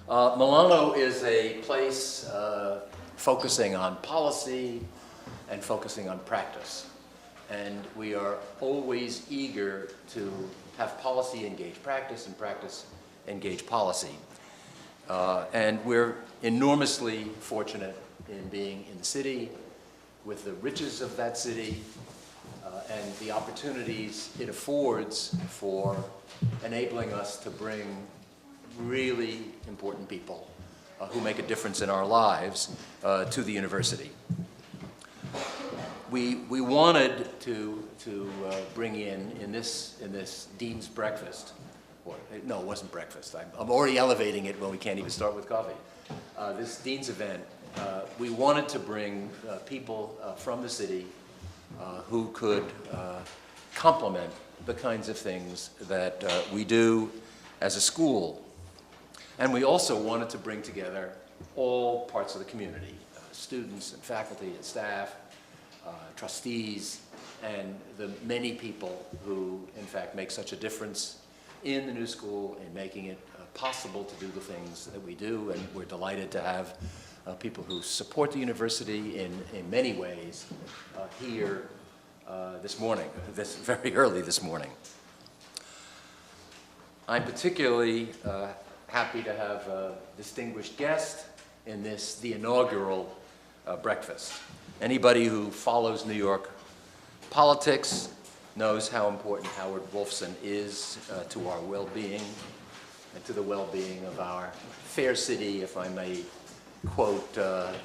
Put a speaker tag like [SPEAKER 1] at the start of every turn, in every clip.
[SPEAKER 1] Milano is a place focusing on policy and focusing on practice. And we are always eager to have policy engage practice and practice engage policy. And we're enormously fortunate in being in the city with the riches of that city and the opportunities it affords for enabling us to bring really important people who make a difference in our lives to the university. We wanted to bring in this Dean's breakfast, or no, it wasn't breakfast. I'm already elevating it when we can't even start with coffee. This Dean's event, we wanted to bring people from the city who could complement the kinds of things that we do as a school. And we also wanted to bring together all parts of the community, students and faculty and staff, trustees, and the many people who, in fact, make such a difference in the new school in making it possible to do the things that we do. And we're delighted to have people who support the university in many ways here this morning, very early this morning. I'm particularly happy to have a distinguished guest in the inaugural breakfast. Anybody who follows New York politics knows how important Howard Wolfson is to our well-being and to the well-being of our fair city, if I may quote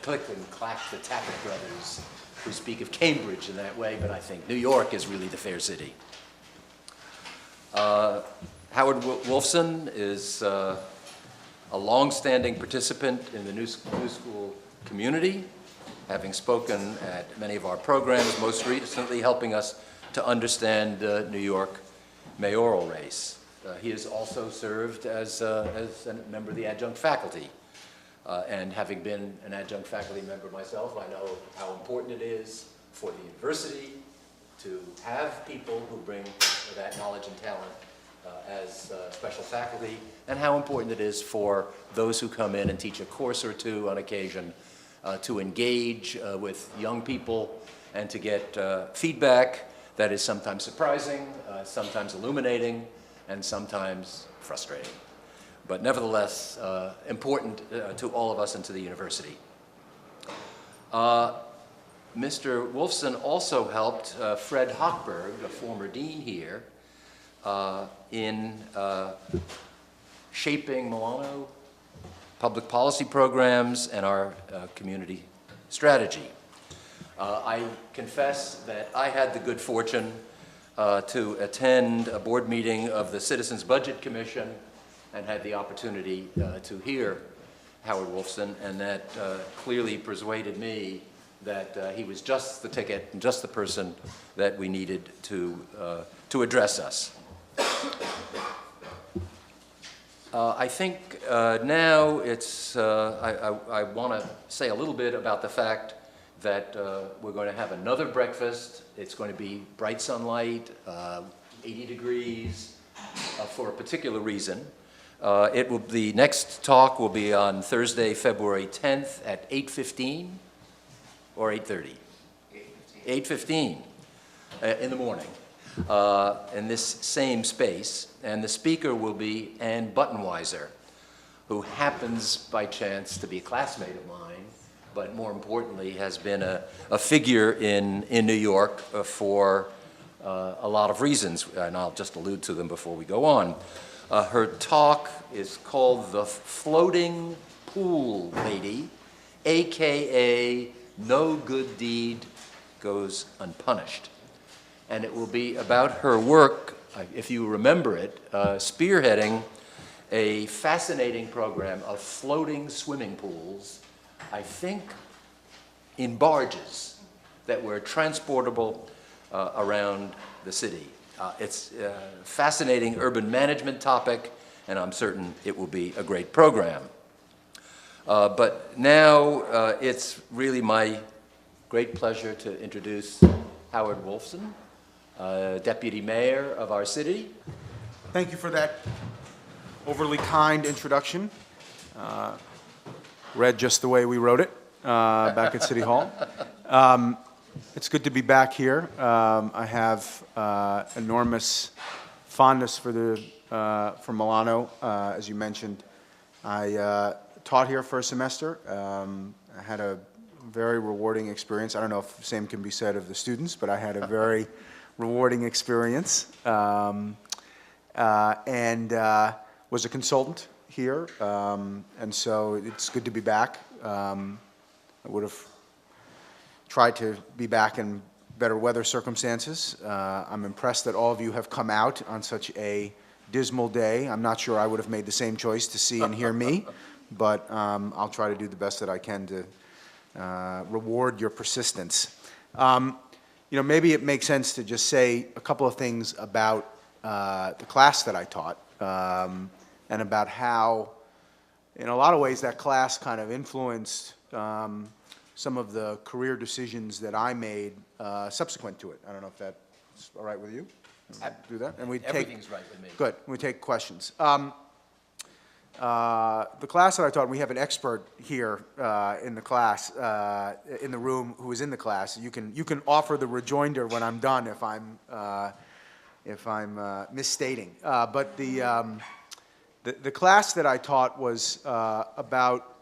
[SPEAKER 1] Click and Clack, the Tappet brothers, who speak of Cambridge in that way, but I think New York is really the fair city. Howard Wolfson is a long-standing participant in the new school community, having spoken at many of our programs, most recently helping us to understand the New York mayoral race. He has also served as a member of the adjunct faculty. And having been an adjunct faculty member myself, I know how important it is for the university to have people who bring that knowledge and talent as special faculty, and how important it is for those who come in and teach a course or two on occasion to engage with young people and to get feedback that is sometimes surprising, sometimes illuminating, and sometimes frustrating, but nevertheless important to all of us and to the university. Mr. Wolfson also helped Fred Hochberg, a former dean here, in shaping Milano public policy programs and our community strategy. I confess that I had the good fortune to attend a board meeting of the Citizens Budget Commission and had the opportunity to hear Howard Wolfson, and that clearly persuaded me that he was just the ticket and just the person that we needed to address us. I think now it's, I want to say a little bit about the fact that we're going to have another breakfast. It's going to be bright sunlight, 80 degrees, for a particular reason. The next talk will be on Thursday, February 10th at 8:15 or 8:30? 8:15 in the morning in this same space. And the speaker will be Ann Buttenweiser, who happens by chance to be a classmate of mine, but more importantly has been a figure in New York for a lot of reasons, and I'll just allude to them before we go on. Her talk is called The Floating Pool Lady, AKA No Good Deed Goes Unpunished. And it will be about her work, if you remember it, spearheading a fascinating program of floating swimming pools, I think in barges that were transportable around the city. It's a fascinating urban management topic, and I'm certain it will be a great program. But now it's really my great pleasure to introduce Howard Wolfson, Deputy Mayor of our city.
[SPEAKER 2] Thank you for that overly kind introduction. read just the way we wrote it back at City Hall. It's good to be back here. I have enormous fondness for Milano. As you mentioned, I taught here for a semester. I had a very rewarding experience. I don't know if the same can be said of the students, but I had a very rewarding experience. And was a consultant here, and so it's good to be back. I would have tried to be back in better weather circumstances. I'm impressed that all of you have come out on such a dismal day. I'm not sure I would have made the same choice to see and hear me, but I'll try to do the best that I can to reward your persistence. Maybe it makes sense to just say a couple of things about the class that I taught, and about how, in a lot of ways, that class kind of influenced some of the career decisions that I made subsequent to it. I don't know if that's all right with you? Do that? And
[SPEAKER 1] Everything's right with me.
[SPEAKER 2] Good. We take questions. The class that I taught, we have an expert here in the class, in the room, who is in the class. You can offer the rejoinder when I'm done if I'm misstating. But the class that I taught was about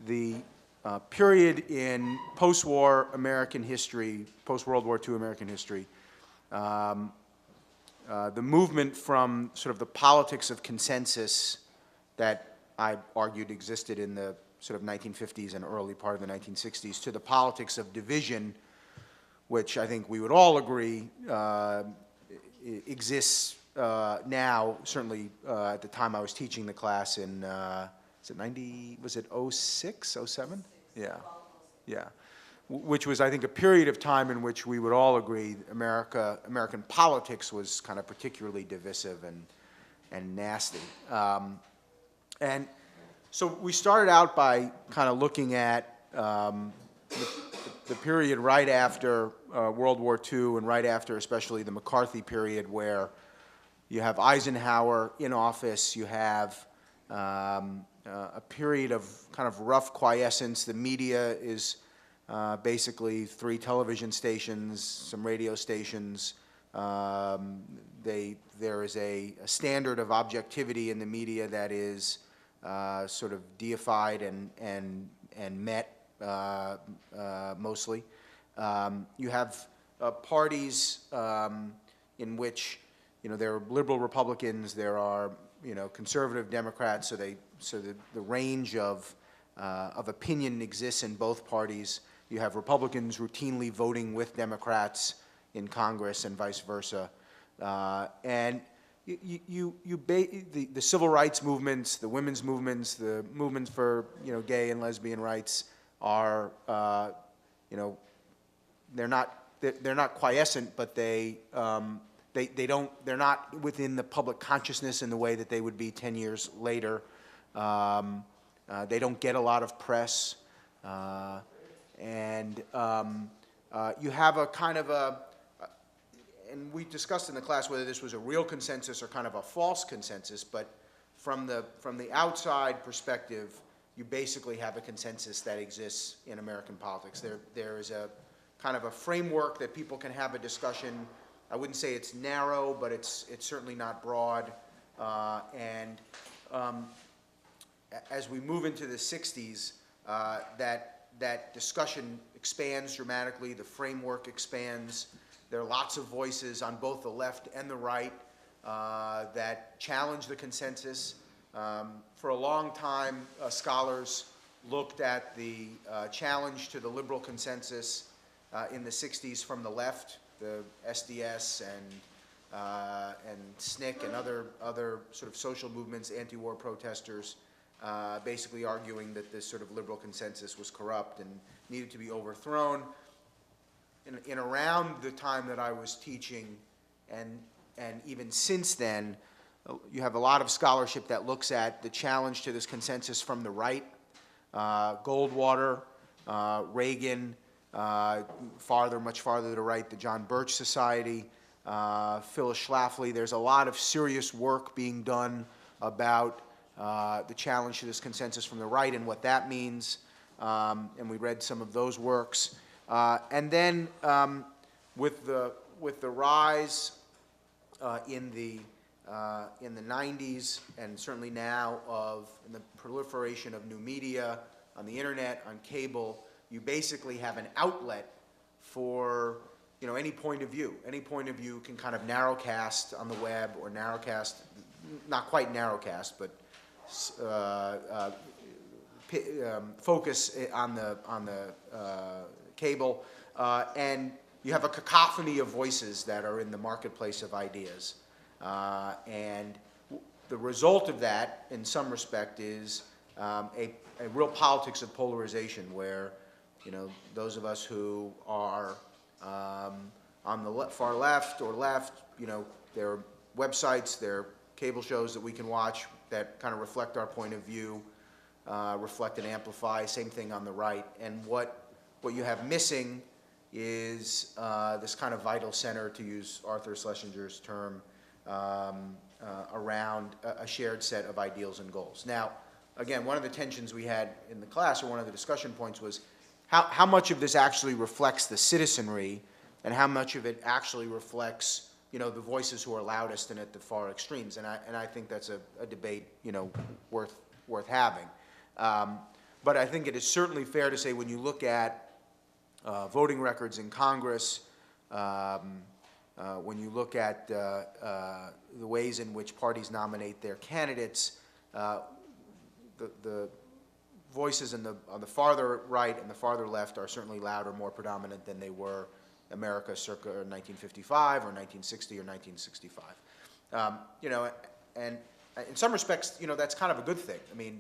[SPEAKER 2] the period in post-war American history, post-World War II American history, the movement from sort of the politics of consensus that I argued existed in the sort of 1950s and early part of the 1960s to the politics of division, which I think we would all agree exists now, certainly at the time I was teaching the class in, was it 06, 07? Yeah. Which was, I think, a period of time in which we would all agree American politics was kind of particularly divisive and nasty. And so we started out by kind of looking at the period right after World War II and right after especially the McCarthy period, where you have Eisenhower in office, you have a period of kind of rough quiescence. The media is basically 3 television stations, some radio stations. There is a standard of objectivity in the media that is sort of deified and met mostly. You have parties in which there are liberal Republicans, there are conservative Democrats, so the range of opinion exists in both parties. You have Republicans routinely voting with Democrats in Congress and vice versa, and the civil rights movements, the women's movements, the movements for gay and lesbian rights are they're not quiescent, but they're not within the public consciousness in the way that they would be 10 years later. They don't get a lot of press, and you have a kind of and we discussed in the class whether this was a real consensus or kind of a false consensus, but from the outside perspective, you basically have a consensus that exists in American politics. There is a kind of a framework that people can have a discussion. I wouldn't say it's narrow, but it's certainly not broad. And as we move into the 60s, that discussion expands dramatically. The framework expands. There are lots of voices on both the left and the right that challenge the consensus. For a long time, scholars looked at the challenge to the liberal consensus in the 60s from the left, the SDS and SNCC and other sort of social movements, anti-war protesters, basically arguing that this sort of liberal consensus was corrupt and needed to be overthrown. In around the time that I was teaching, and even since then, you have a lot of scholarship that looks at the challenge to this consensus from the right. Goldwater, Reagan, much farther to the right, the John Birch Society, Phyllis Schlafly. There's a lot of serious work being done about the challenge to this consensus from the right and what that means, and we read some of those works. And then with the rise in the 90s and certainly now of the proliferation of new media on the internet, on cable, you basically have an outlet for any point of view. Any point of view can kind of narrowcast on the web, or narrowcast, not quite narrowcast, but focus on the cable, and you have a cacophony of voices that are in the marketplace of ideas. And the result of that, in some respect, is a real politics of polarization, where those of us who are on the far left or left, there are websites, there are cable shows that we can watch that kind of reflect our point of view, reflect and amplify. Same thing on the right. And what you have missing is this kind of vital center, to use Arthur Schlesinger's term, around a shared set of ideals and goals. Now, again, one of the tensions we had in the class, or one of the discussion points, was how much of this actually reflects the citizenry, and how much of it actually reflects the voices who are loudest and at the far extremes. And I think that's a debate worth having. But I think it is certainly fair to say, when you look at voting records in Congress, when you look at the ways in which parties nominate their candidates, the voices on the farther right and the farther left are certainly louder, more predominant than they were America circa 1955 or 1960 or 1965. And in some respects, that's kind of a good thing. I mean,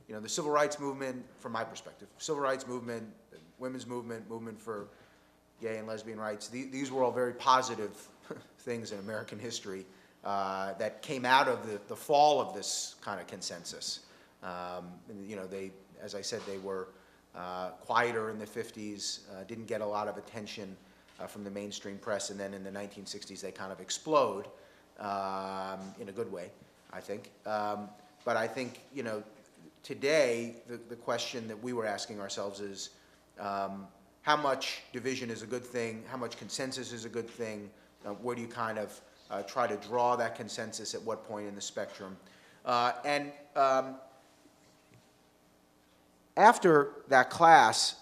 [SPEAKER 2] the civil rights movement, from my perspective, civil rights movement, women's movement for gay and lesbian rights, these were all very positive things in American history that came out of the fall of this kind of consensus. They, as I said, they were quieter in the 50s, didn't get a lot of attention from the mainstream press, and then in the 1960s they kind of explode in a good way, I think. But I think, today the question that we were asking ourselves is, how much division is a good thing? How much consensus is a good thing? Where do you kind of try to draw that consensus at what point in the spectrum? After that class,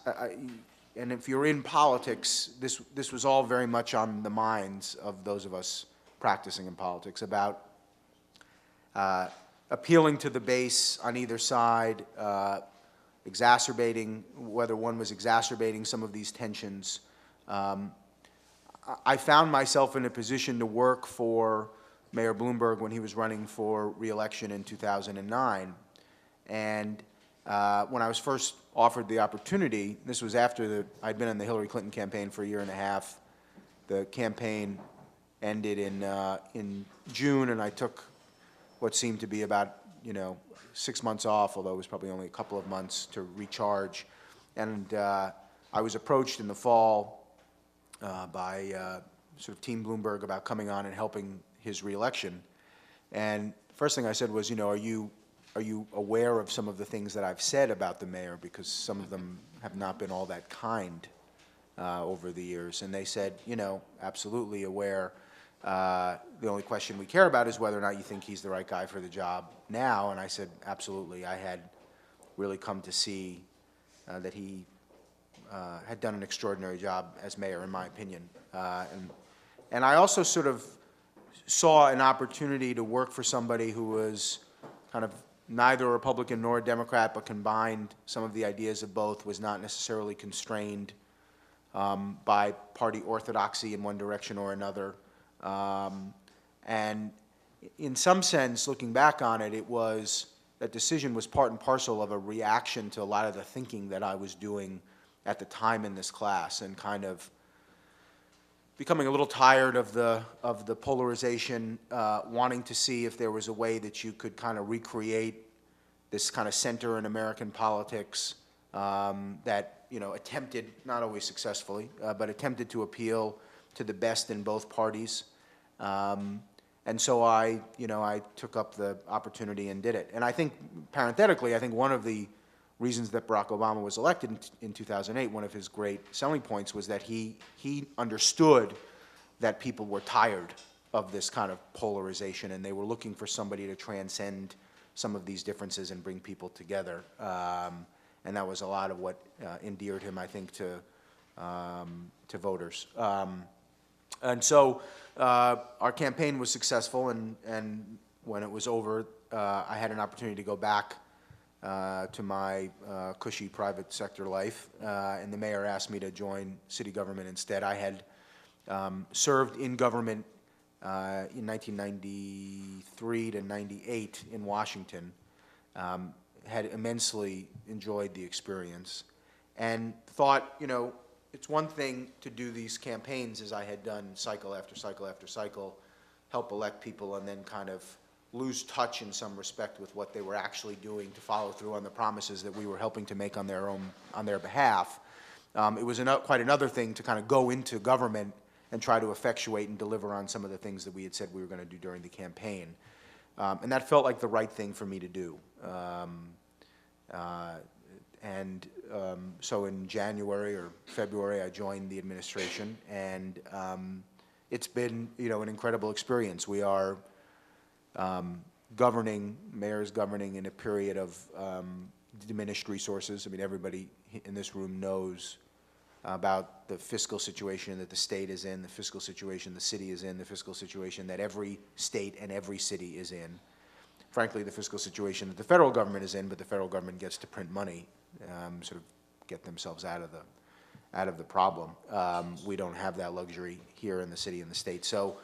[SPEAKER 2] and if you're in politics, this was all very much on the minds of those of us practicing in politics, about appealing to the base on either side, exacerbating, whether one was exacerbating some of these tensions. I found myself in a position to work for Mayor Bloomberg when he was running for re-election in 2009. And when I was first offered the opportunity, this was after I'd been in the Hillary Clinton campaign for a year and a half. The campaign ended in June, and I took what seemed to be about 6 months off, although it was probably only a couple of months, to recharge. And I was approached in the fall by sort of Team Bloomberg about coming on and helping his reelection. And the first thing I said was, are you aware of some of the things that I've said about the mayor? Because some of them have not been all that kind over the years. And they said, absolutely aware. The only question we care about is whether or not you think he's the right guy for the job now. And I said, absolutely. I had really come to see that he had done an extraordinary job as mayor, in my opinion. And I also sort of saw an opportunity to work for somebody who was kind of neither a Republican nor a Democrat, but combined some of the ideas of both, was not necessarily constrained by party orthodoxy in one direction or another. And in some sense, looking back on it, that decision was part and parcel of a reaction to a lot of the thinking that I was doing at the time in this class, and kind of becoming a little tired of the polarization, wanting to see if there was a way that you could kind of recreate this kind of center in American politics that attempted, not always successfully, but attempted to appeal to the best in both parties. And so I took up the opportunity and did it. And I think, parenthetically, I think one of the reasons that Barack Obama was elected in 2008, one of his great selling points was that he understood that people were tired of this kind of polarization, and they were looking for somebody to transcend some of these differences and bring people together. And that was a lot of what endeared him, I think, to voters. And so our campaign was successful, and when it was over, I had an opportunity to go back to my cushy private sector life, and the mayor asked me to join city government instead. I had served in government in 1993 to 98 in Washington, had immensely enjoyed the experience, and thought, it's one thing to do these campaigns, as I had done cycle after cycle after cycle, help elect people, and then kind of lose touch in some respect with what they were actually doing to follow through on the promises that we were helping to make on their behalf. It was quite another thing to kind of go into government and try to effectuate and deliver on some of the things that we had said we were going to do during the campaign. And that felt like the right thing for me to do. So in January or February, I joined the administration, and it's been, an incredible experience. We are mayor's governing in a period of diminished resources. I mean, everybody in this room knows about the fiscal situation that the state is in, the fiscal situation the city is in, the fiscal situation that every state and every city is in. Frankly, the fiscal situation that the federal government is in, but the federal government gets to print money, sort of get themselves out of the problem. We don't have that luxury here in the city and the state. So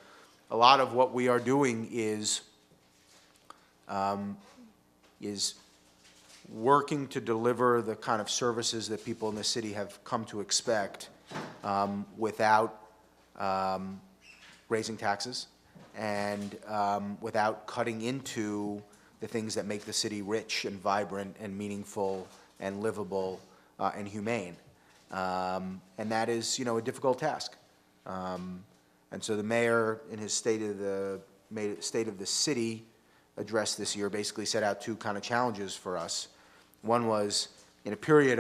[SPEAKER 2] a lot of what we are doing is working to deliver the kind of services that people in the city have come to expect without raising taxes and without cutting into the things that make the city rich and vibrant and meaningful and livable and humane. And that is, a difficult task. And so the mayor, in his State of the City address this year, basically set out two kind of challenges for us. One was, in a period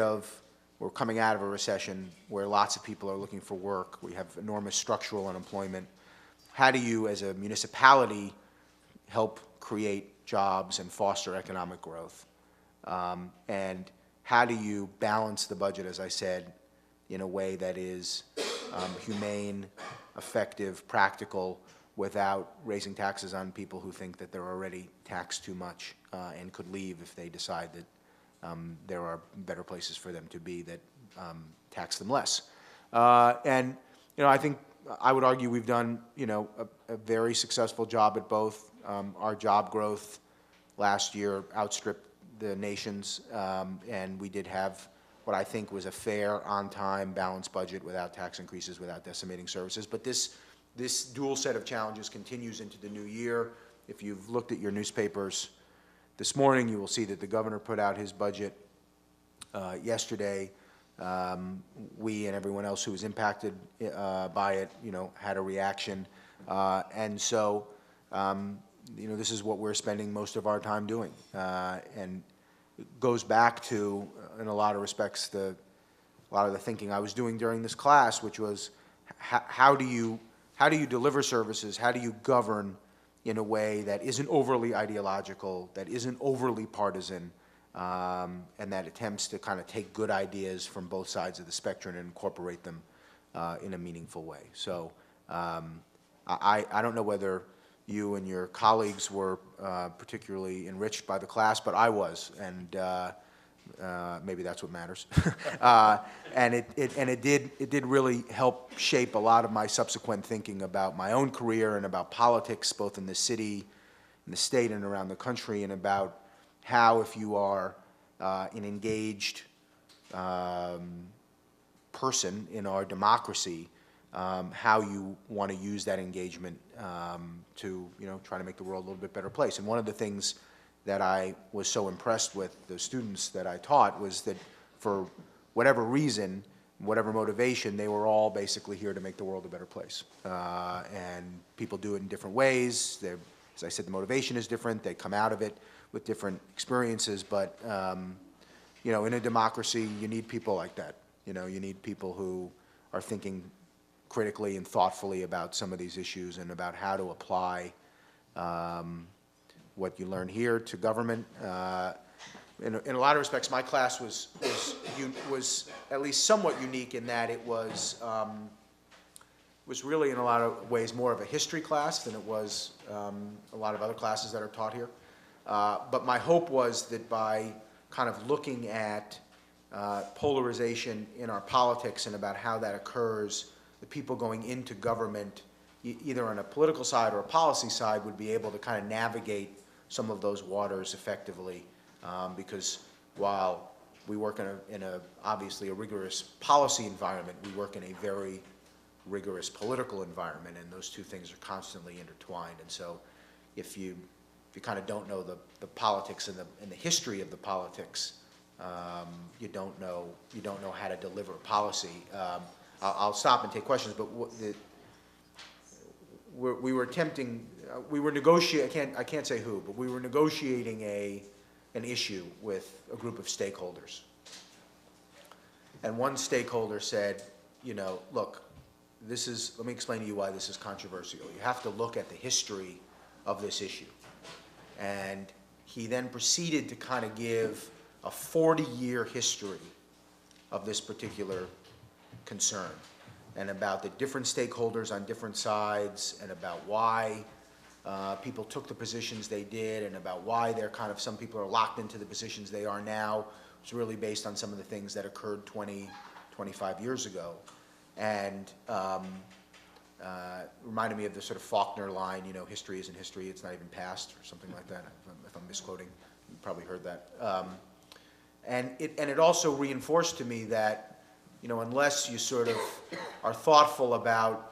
[SPEAKER 2] we're coming out of a recession where lots of people are looking for work, we have enormous structural unemployment. How do you, as a municipality, help create jobs and foster economic growth? And how do you balance the budget, as I said, in a way that is humane, effective, practical, without raising taxes on people who think that they're already taxed too much and could leave if they decide that there are better places for them to be that tax them less. And I think I would argue we've done a very successful job at both. Our job growth last year outstripped the nation's, and we did have what I think was a fair, on-time, balanced budget without tax increases, without decimating services. But this dual set of challenges continues into the new year. If you've looked at your newspapers this morning, you will see that the governor put out his budget yesterday. We and everyone else who was impacted by it, had a reaction. And so, this is what we're spending most of our time doing. And it goes back to, in a lot of respects, a lot of the thinking I was doing during this class, which was how do you deliver services? How do you govern in a way that isn't overly ideological, that isn't overly partisan, and that attempts to kind of take good ideas from both sides of the spectrum and incorporate them in a meaningful way. So I don't know whether you and your colleagues were particularly enriched by the class, but I was, and maybe that's what matters. And it did really help shape a lot of my subsequent thinking about my own career and about politics, both in the city, in the state, and around the country, and about how, if you are an engaged person in our democracy, how you want to use that engagement to try to make the world a little bit better place. And one of the things that I was so impressed with the students that I taught was that, for whatever reason, whatever motivation, they were all basically here to make the world a better place. And people do it in different ways. As I said, the motivation is different. They come out of it with different experiences. But, you know, in a democracy, you need people like that. You know, you need people who are thinking critically and thoughtfully about some of these issues and about how to apply what you learn here to government. In a lot of respects, my class was at least somewhat unique in that it was really in a lot of ways more of a history class than it was a lot of other classes that are taught here. But my hope was that by kind of looking at polarization in our politics and about how that occurs, the people going into government, either on a political side or a policy side, would be able to kind of navigate some of those waters effectively. Because while we work in a obviously a rigorous policy environment, we work in a very rigorous political environment, and those two things are constantly intertwined. And so, if you kind of don't know the politics and the history of the politics, you don't know how to deliver policy. I'll stop and take questions, but we were attempting, we were negotiating. I can't say who, but we were negotiating an issue with a group of stakeholders. And one stakeholder said, you know, look, let me explain to you why this is controversial. You have to look at the history of this issue. And he then proceeded to kind of give a 40-year history of this particular concern, and about the different stakeholders on different sides, and about why people took the positions they did, and about why they're kind of, some people are locked into the positions they are now. It's really based on some of the things that occurred 20, 25 years ago. And reminded me of the sort of Faulkner line, you know, history isn't history, it's not even past, or something like that, if I'm misquoting. You probably heard that. And it also reinforced to me that, you know, unless you sort of are thoughtful about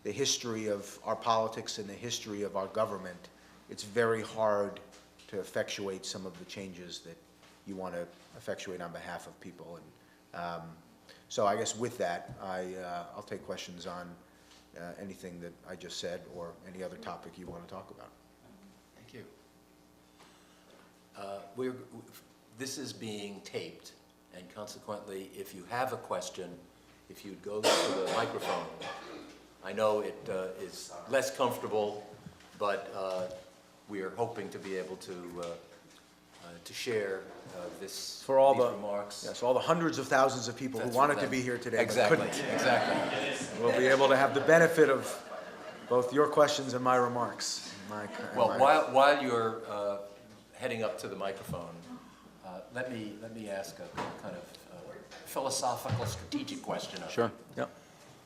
[SPEAKER 2] the history of our politics and the history of our government, it's very hard to effectuate some of the changes that you want to effectuate on behalf of people. And so I guess with that, I'll take questions on anything that I just said or any other topic you want to talk about.
[SPEAKER 1] Thank you. This is being taped, and consequently, if you have a question, if you'd go to the microphone. I know it is less comfortable, but we are hoping to be able to share these remarks.
[SPEAKER 2] Yes, all the hundreds of thousands of people who wanted to be here today
[SPEAKER 1] exactly,
[SPEAKER 2] but couldn't.
[SPEAKER 1] Exactly.
[SPEAKER 2] We'll be able to have the benefit of both your questions and my remarks.
[SPEAKER 1] While you're heading up to the microphone, let me ask a kind of philosophical, strategic question of
[SPEAKER 2] Sure. Yep.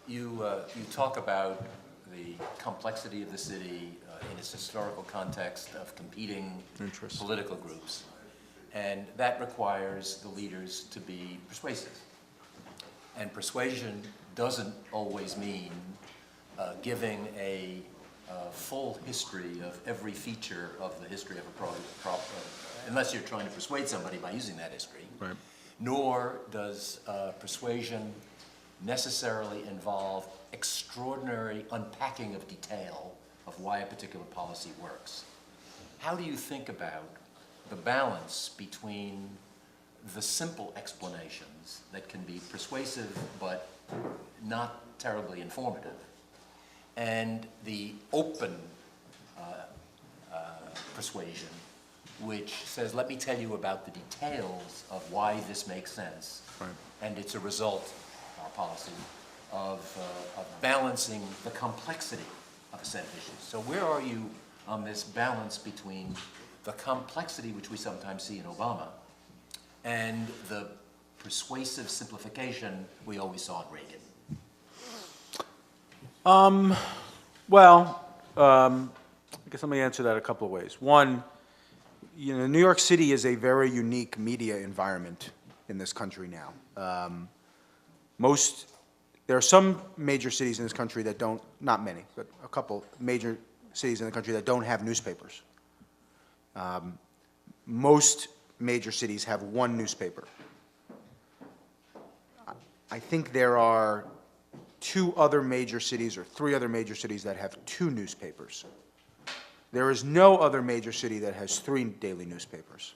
[SPEAKER 1] You talk about the complexity of the city in its historical context of competing political groups, and that requires the leaders to be persuasive. And persuasion doesn't always mean giving a full history of every feature of the history of a unless you're trying to persuade somebody by using that history.
[SPEAKER 2] Right.
[SPEAKER 1] Nor does persuasion necessarily involve extraordinary unpacking of detail of why a particular policy works. How do you think about the balance between the simple explanations that can be persuasive but not terribly informative, and the open persuasion, which says, let me tell you about the details of why this makes sense, right, and it's a result, our policy, of balancing the complexity of a set of issues. So where are you on this balance between the complexity which we sometimes see in Obama and the persuasive simplification we always saw in Reagan?
[SPEAKER 2] I guess let me answer that a couple of ways. One, you know, New York City is a very unique media environment in this country now. There are some major cities in this country that don't, not many, but a couple major cities in the country that don't have newspapers. Most major cities have one newspaper. I think there are 2 other major cities or 3 other major cities that have 2 newspapers. There is no other major city that has 3 daily newspapers.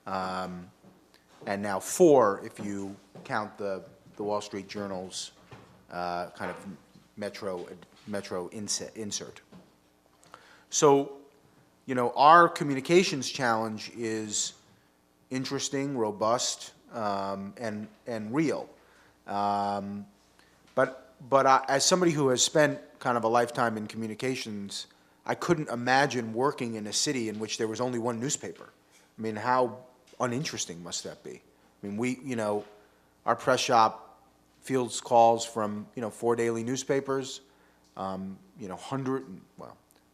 [SPEAKER 2] And now 4 if you count the Wall Street Journal's kind of metro insert. So, you know, our communications challenge is interesting, robust, and real. But as somebody who has spent kind of a lifetime in communications, I couldn't imagine working in a city in which there was only 1 newspaper. I mean, how uninteresting must that be? I mean, you know, our press shop fields calls from, 4 daily newspapers,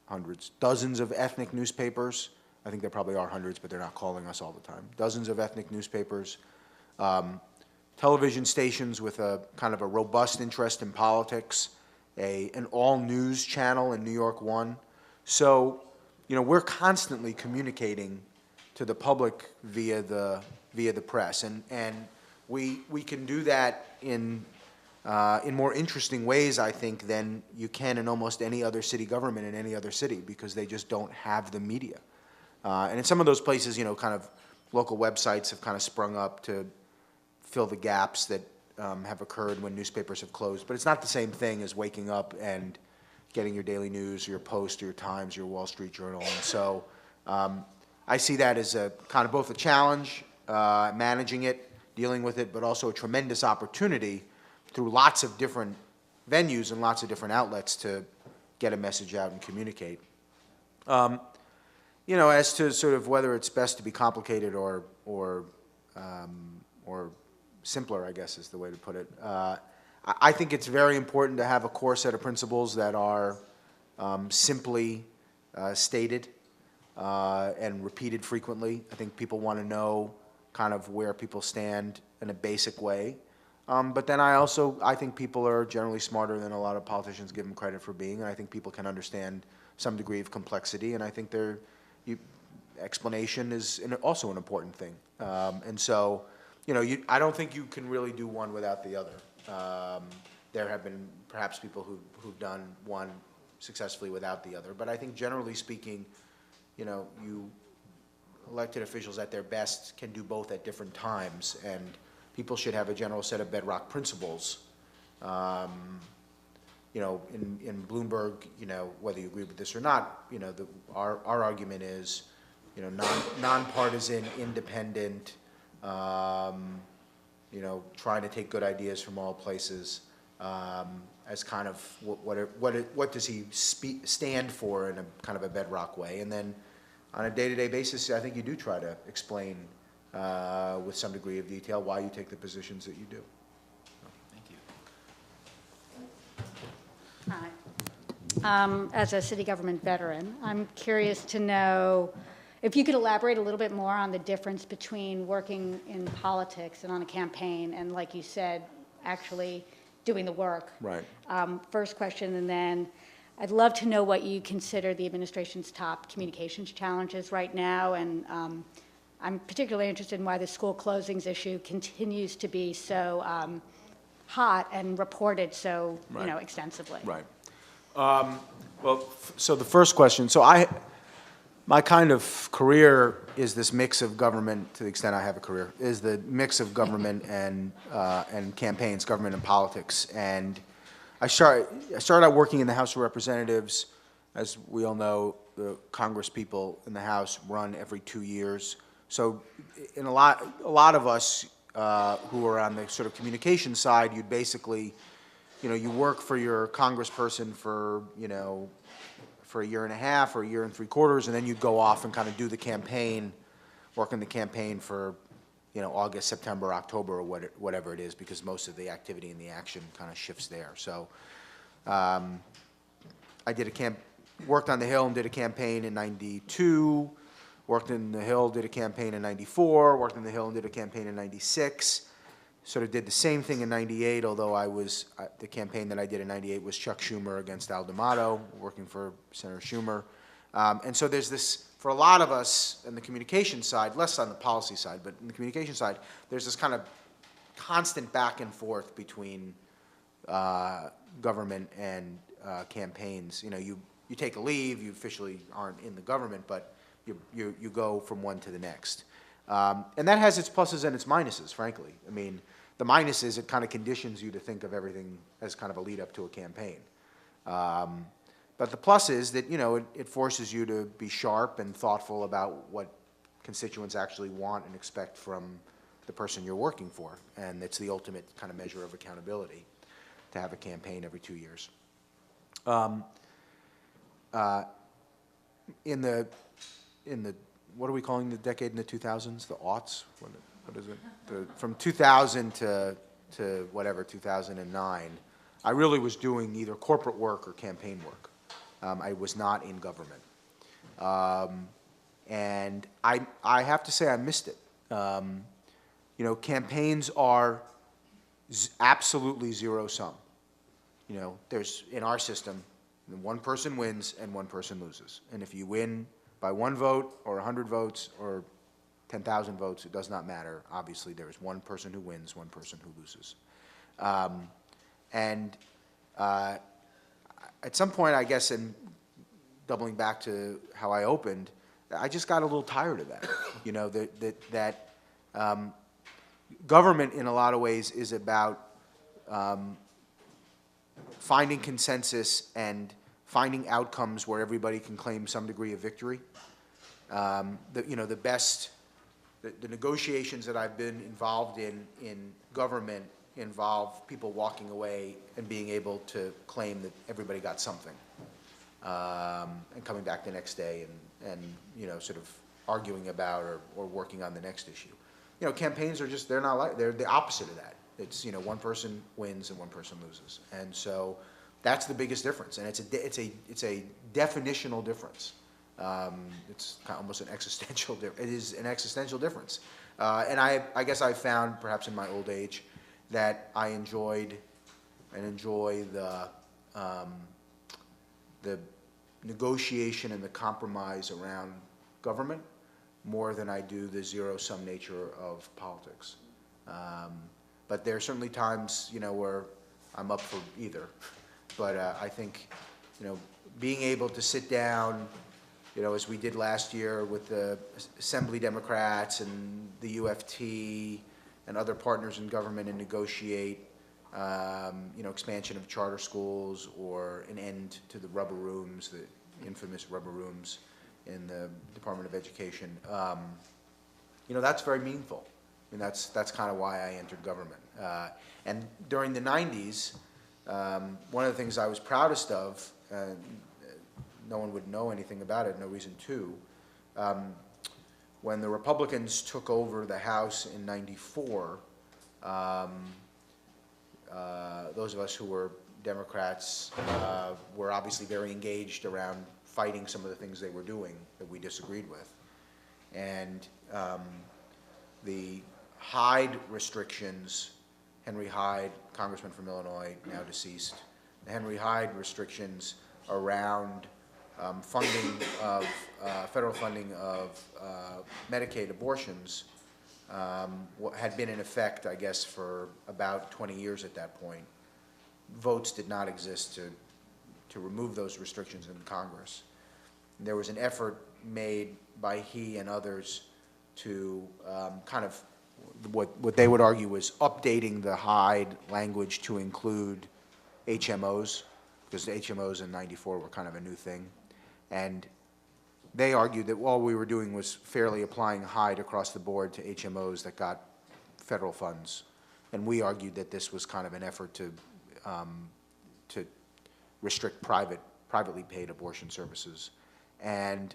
[SPEAKER 2] hundreds, dozens of ethnic newspapers. I think there probably are hundreds, but they're not calling us all the time. Dozens of ethnic newspapers, television stations with a kind of a robust interest in politics, an all-news channel in New York One. So, we're constantly communicating to the public via the press, and we can do that in more interesting ways, I think, than you can in almost any other city government in any other city, because they just don't have the media. And in some of those places, kind of local websites have kind of sprung up to fill the gaps that have occurred when newspapers have closed. But it's not the same thing as waking up and getting your daily news, your Post, your Times, your Wall Street Journal. And so I see that as a kind of both a challenge, managing it, dealing with it, but also a tremendous opportunity through lots of different venues and lots of different outlets to get a message out and communicate. As to sort of whether it's best to be complicated or simpler, I guess is the way to put it. I think it's very important to have a core set of principles that are simply stated and repeated frequently. I think people want to know kind of where people stand in a basic way. But then I think people are generally smarter than a lot of politicians give them credit for being, and I think people can understand some degree of complexity, and I think explanation is also an important thing. And so, I don't think you can really do one without the other. There have been perhaps people who've done one successfully without the other, but I think generally speaking, elected officials at their best can do both at different times, and people should have a general set of bedrock principles. In Bloomberg, whether you agree with this or not, our argument is, nonpartisan, independent, trying to take good ideas from all places, as kind of what does he stand for in a kind of a bedrock way, and then on a day-to-day basis, I think you do try to explain with some degree of detail why you take the positions that you do.
[SPEAKER 1] Thank you.
[SPEAKER 3] Hi. As a city government veteran, I'm curious to know if you could elaborate a little bit more on the difference between working in politics and on a campaign and, like you said, actually doing the work.
[SPEAKER 2] Right.
[SPEAKER 3] First question, and then I'd love to know what you consider the administration's top communications challenges right now, and I'm particularly interested in why the school closings issue continues to be so hot and reported so extensively.
[SPEAKER 2] Right. So the first question. So my kind of career is this mix of government, to the extent I have a career, is the mix of government and campaigns, government and politics. And I started out working in the House of Representatives. As we all know, the Congress people in the House run every 2 years. So in a lot of us who are on the sort of communication side, you'd basically, you work for your congressperson for a year and a half or a year and 3/4, and then you'd go off and kind of do the campaign, work in the campaign for, August, September, October, or whatever it is, because most of the activity and the action kind of shifts there. So I worked on the Hill and did a campaign in '92, worked in the Hill, did a campaign in '94, worked in the Hill and did a campaign in '96. Sort of did the same thing in '98, although the campaign that I did in '98 was Chuck Schumer against Al D'Amato, working for Senator Schumer. And so there's this, for a lot of us in the communication side, less on the policy side, but in the communication side, there's this kind of constant back and forth between government and campaigns. You know, you take a leave, you officially aren't in the government, but you go from one to the next. And that has its pluses and its minuses, frankly. I mean, the minus is it kind of conditions you to think of everything as kind of a lead up to a campaign. But the plus is that, you know, it forces you to be sharp and thoughtful about what constituents actually want and expect from the person you're working for. And it's the ultimate kind of measure of accountability to have a campaign every 2 years. In the, what are we calling the decade in the 2000s? The aughts? What is it? From 2000 to whatever, 2009, I really was doing either corporate work or campaign work. I was not in government. And I have to say I missed it. You know, campaigns are absolutely zero sum. You know, there's, in our system, one person wins and one person loses. And if you win by 1 vote or 100 votes or 10,000 votes, it does not matter. Obviously, there is one person who wins, one person who loses. At some point, I guess, in doubling back to how I opened, I just got a little tired of that. You know, that government, in a lot of ways, is about finding consensus and finding outcomes where everybody can claim some degree of victory. You know, the negotiations that I've been involved in government involve people walking away and being able to claim that everybody got something, and coming back the next day and you know, sort of arguing about or working on the next issue. You know, campaigns are just, they're the opposite of that. It's, you know, one person wins and one person loses. And so that's the biggest difference. And it's a definitional difference. It's kind of almost an existential difference. It is an existential difference. And I guess I found, perhaps in my old age, that I enjoyed and enjoy the negotiation and the compromise around government more than I do the zero-sum nature of politics. But there are certainly times, you know, where I'm up for either. But I think, you know, being able to sit down, you know, as we did last year with the Assembly Democrats and the UFT and other partners in government and negotiate, you know, expansion of charter schools or an end to the rubber rooms, the infamous rubber rooms in the Department of Education. You know, that's very meaningful. I mean, that's kind of why I entered government. And during the 90s, one of the things I was proudest of, no one would know anything about it, no reason to, when the Republicans took over the House in '94, those of us who were Democrats were obviously very engaged around fighting some of the things they were doing that we disagreed with. And the Hyde restrictions, Henry Hyde, congressman from Illinois, now deceased, the Henry Hyde restrictions around funding of, federal funding of Medicaid abortions had been in effect, I guess, for about 20 years at that point. Votes did not exist to remove those restrictions in Congress. There was an effort made by he and others to kind of what they would argue was updating the Hyde language to include HMOs, because the HMOs in '94 were kind of a new thing. And they argued that all we were doing was fairly applying Hyde across the board to HMOs that got federal funds. And we argued that this was kind of an effort to restrict privately paid abortion services. And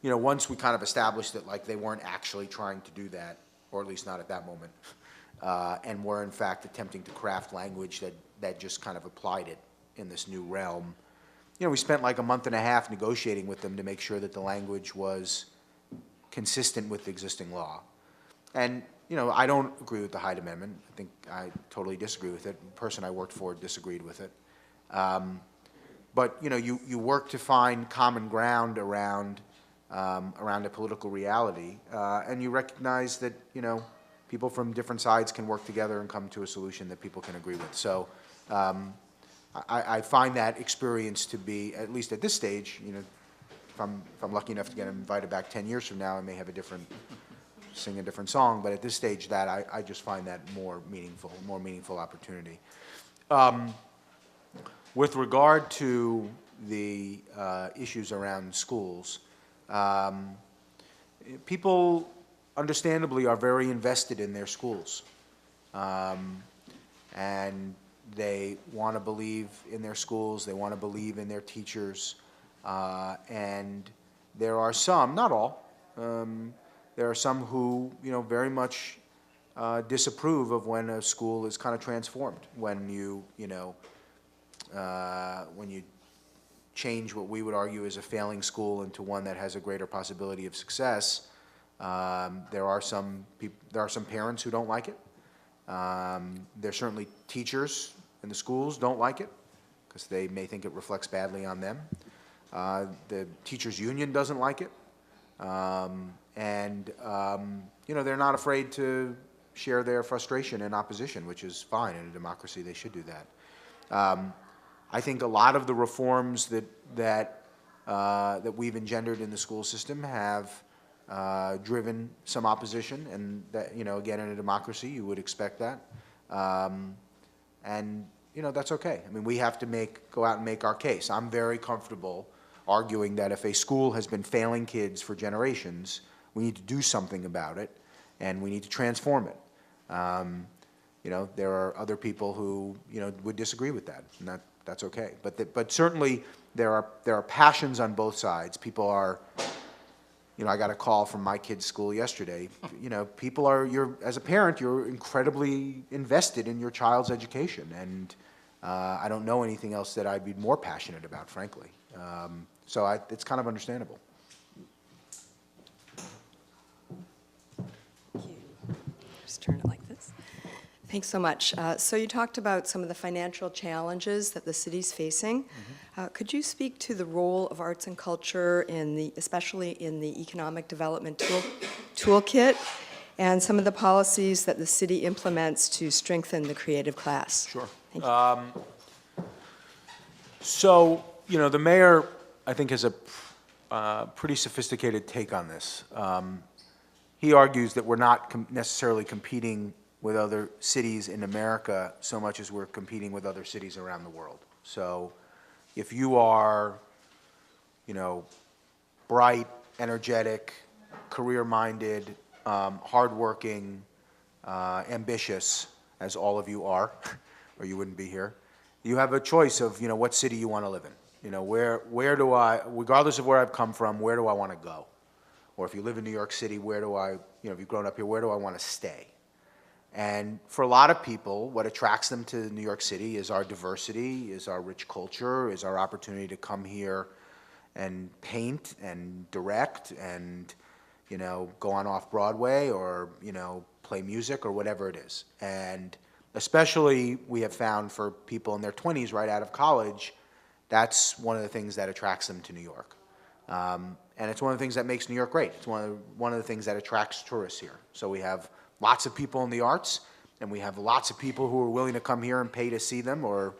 [SPEAKER 2] you know, once we kind of established that, like, they weren't actually trying to do that, or at least not at that moment, and were in fact attempting to craft language that just kind of applied it in this new realm, you know, we spent like a month and a half negotiating with them to make sure that the language was consistent with the existing law. And, you know, I don't agree with the Hyde Amendment. I think I totally disagree with it. The person I worked for disagreed with it. But, you know, you work to find common ground around a political reality, and you recognize that, you know, people from different sides can work together and come to a solution that people can agree with. So I find that experience to be, at least at this stage, you know, if I'm lucky enough to get invited back 10 years from now, I may have sing a different song, but at this stage, I just find that more meaningful opportunity. With regard to the issues around schools, people understandably are very invested in their schools, and they want to believe in their schools, they want to believe in their teachers, and there are some, not all, there are some who, you know, very much disapprove of when a school is kind of transformed, when you change what we would argue is a failing school into one that has a greater possibility of success. There are some parents who don't like it. There's certainly teachers in the schools don't like it because they may think it reflects badly on them. The teachers union doesn't like it. You know, they're not afraid to share their frustration and opposition, which is fine. In a democracy, they should do that. I think a lot of the reforms that we've engendered in the school system have driven some opposition, and that, you know, again, in a democracy, you would expect that. And, you know, that's okay. I mean, we have to go out and make our case. I'm very comfortable arguing that if a school has been failing kids for generations, we need to do something about it, and we need to transform it. You know, there are other people who, you know, would disagree with that, and that's okay. But certainly there are passions on both sides. People are, you know, I got a call from my kid's school yesterday. You know, people are, as a parent, you're incredibly invested in your child's education, and I don't know anything else that I'd be more passionate about, frankly. So it's kind of understandable.
[SPEAKER 4] Thank you. Just turn it like this. Thanks so much. So you talked about some of the financial challenges that the city's facing. Could you speak to the role of arts and culture especially in the economic development toolkit, and some of the policies that the city implements to strengthen the creative class?
[SPEAKER 2] Sure.
[SPEAKER 4] Thank you.
[SPEAKER 2] So, you know, the mayor, I think, has a pretty sophisticated take on this. He argues that we're not necessarily competing with other cities in America so much as we're competing with other cities around the world. So if you are, you know, bright, energetic, career-minded, hardworking, ambitious, as all of you are, or you wouldn't be here, you have a choice of, you know, what city you want to live in. You know, where do I, regardless of where I've come from, where do I want to go? Or if you live in New York City, where do I, you know, if you've grown up here, where do I want to stay? And for a lot of people, what attracts them to New York City is our diversity, is our rich culture, is our opportunity to come here and paint and direct and, you know, go on off-Broadway or, you know, play music or whatever it is. And especially we have found for people in their 20s right out of college, that's one of the things that attracts them to New York. And it's one of the things that makes New York great. It's one of the things that attracts tourists here. So we have lots of people in the arts, and we have lots of people who are willing to come here and pay to see them or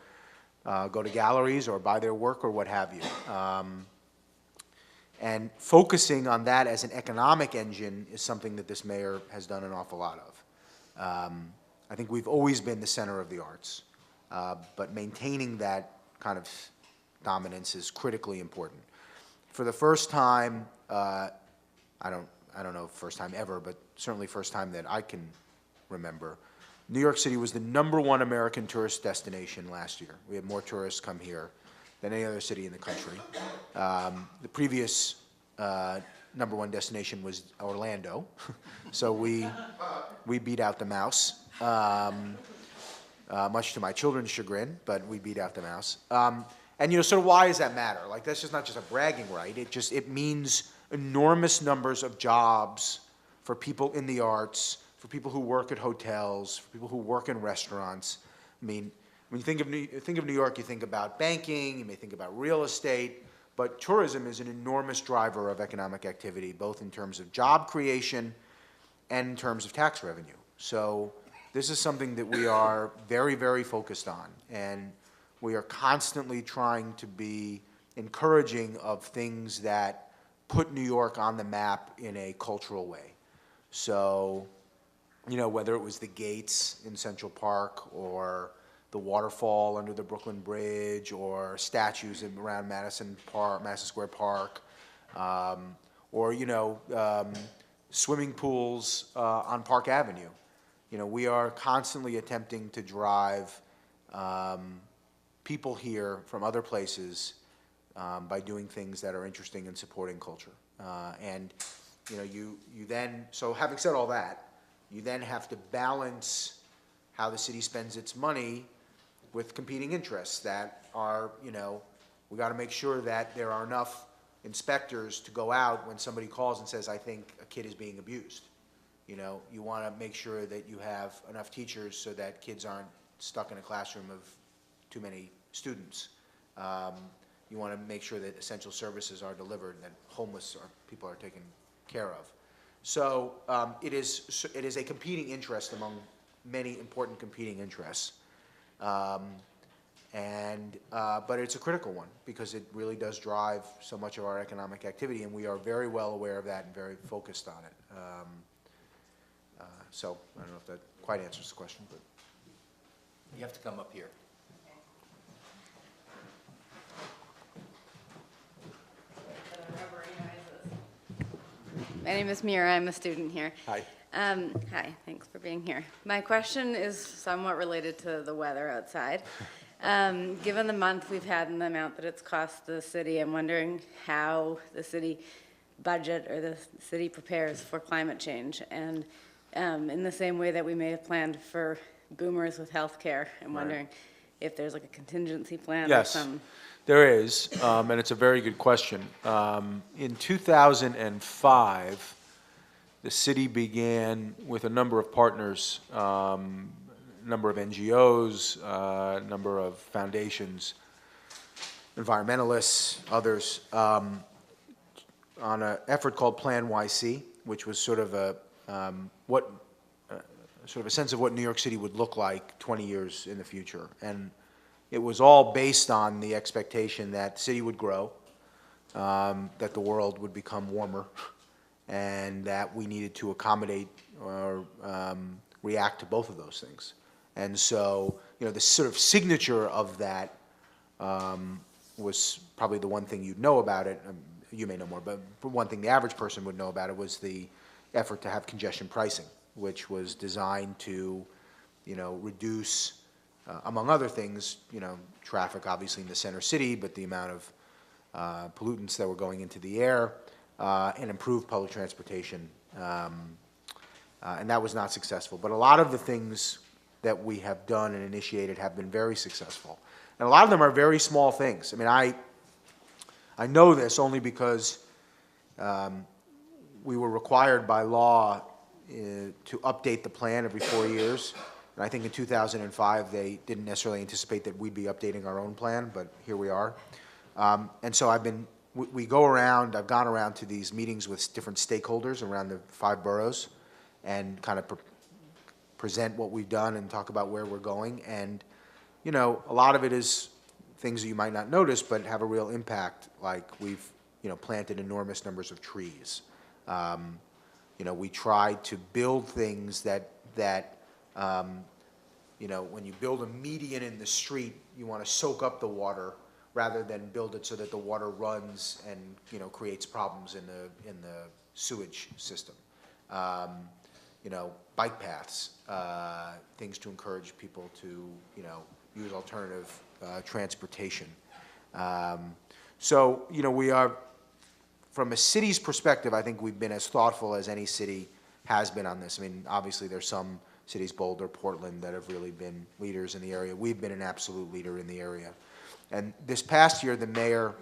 [SPEAKER 2] go to galleries or buy their work or what have you. And focusing on that as an economic engine is something that this mayor has done an awful lot of. I think we've always been the center of the arts, but maintaining that kind of dominance is critically important. For the first time, I don't know first time ever, but certainly first time that I can remember, New York City was the #1 American tourist destination last year. We had more tourists come here than any other city in the country. The previous #1 destination was Orlando, so we beat out the mouse, much to my children's chagrin, but we beat out the mouse. And, you know, sort of why does that matter? Like, that's just not just a bragging right. It means enormous numbers of jobs for people in the arts, for people who work at hotels, for people who work in restaurants. I mean, when you think of New York, you think about banking, you may think about real estate, but tourism is an enormous driver of economic activity, both in terms of job creation and in terms of tax revenue. So this is something that we are very, very focused on, and we are constantly trying to be encouraging of things that put New York on the map in a cultural way. So, you know, whether it was the gates in Central Park or the waterfall under the Brooklyn Bridge or statues around Madison Square Park, or, you know, swimming pools on Park Avenue. You know, we are constantly attempting to drive people here from other places by doing things that are interesting and supporting culture. And, you know, you then, so having said all that, you then have to balance how the city spends its money with competing interests that are, you know, we got to make sure that there are enough inspectors to go out when somebody calls and says, I think a kid is being abused. You know, you want to make sure that you have enough teachers so that kids aren't stuck in a classroom of too many students. You want to make sure that essential services are delivered and that homeless people are taken care of. So it is a competing interest among many important competing interests. But it's a critical one because it really does drive so much of our economic activity, and we are very well aware of that and very focused on it. So I don't know if that quite answers the question, but.
[SPEAKER 1] You have to come up here.
[SPEAKER 5] My name is Mira. I'm a student here.
[SPEAKER 2] Hi.
[SPEAKER 5] Hi, thanks for being here. My question is somewhat related to the weather outside. Given the month we've had and the amount that it's cost the city, I'm wondering how the city budget or the city prepares for climate change. And in the same way that we may have planned for boomers with healthcare, I'm wondering if there's like a contingency plan or
[SPEAKER 2] Yes,
[SPEAKER 5] some.
[SPEAKER 2] there is, and it's a very good question. In 2005, the city began with a number of partners, a number of NGOs, a number of foundations, environmentalists, others, on an effort called Plan YC, which was sort of a sense of what New York City would look like 20 years in the future. And it was all based on the expectation that the city would grow, that the world would become warmer, and that we needed to accommodate or react to both of those things. And so, you know, the sort of signature of that was probably the one thing you'd know about it. You may know more, but one thing the average person would know about it was the effort to have congestion pricing, which was designed to, you know, reduce, among other things, you know, traffic obviously in the center city, but the amount of pollutants that were going into the air, and improve public transportation. And that was not successful. But a lot of the things that we have done and initiated have been very successful. And a lot of them are very small things. I mean, I know this only because we were required by law to update the plan every 4 years. And I think in 2005, they didn't necessarily anticipate that we'd be updating our own plan, but here we are. And so I've gone around to these meetings with different stakeholders around the 5 boroughs and kind of present what we've done and talk about where we're going. And, you know, a lot of it is things that you might not notice but have a real impact, like we've, you know, planted enormous numbers of trees. You know, we tried to build things that you know, when you build a median in the street, you want to soak up the water rather than build it so that the water runs and, you know, creates problems in the sewage system. You know, bike paths, things to encourage people to, you know, use alternative transportation. So, you know, we are, from a city's perspective, I think we've been as thoughtful as any city has been on this. I mean, obviously there's some cities, Boulder, Portland, that have really been leaders in the area. We've been an absolute leader in the area. And this past year, the mayor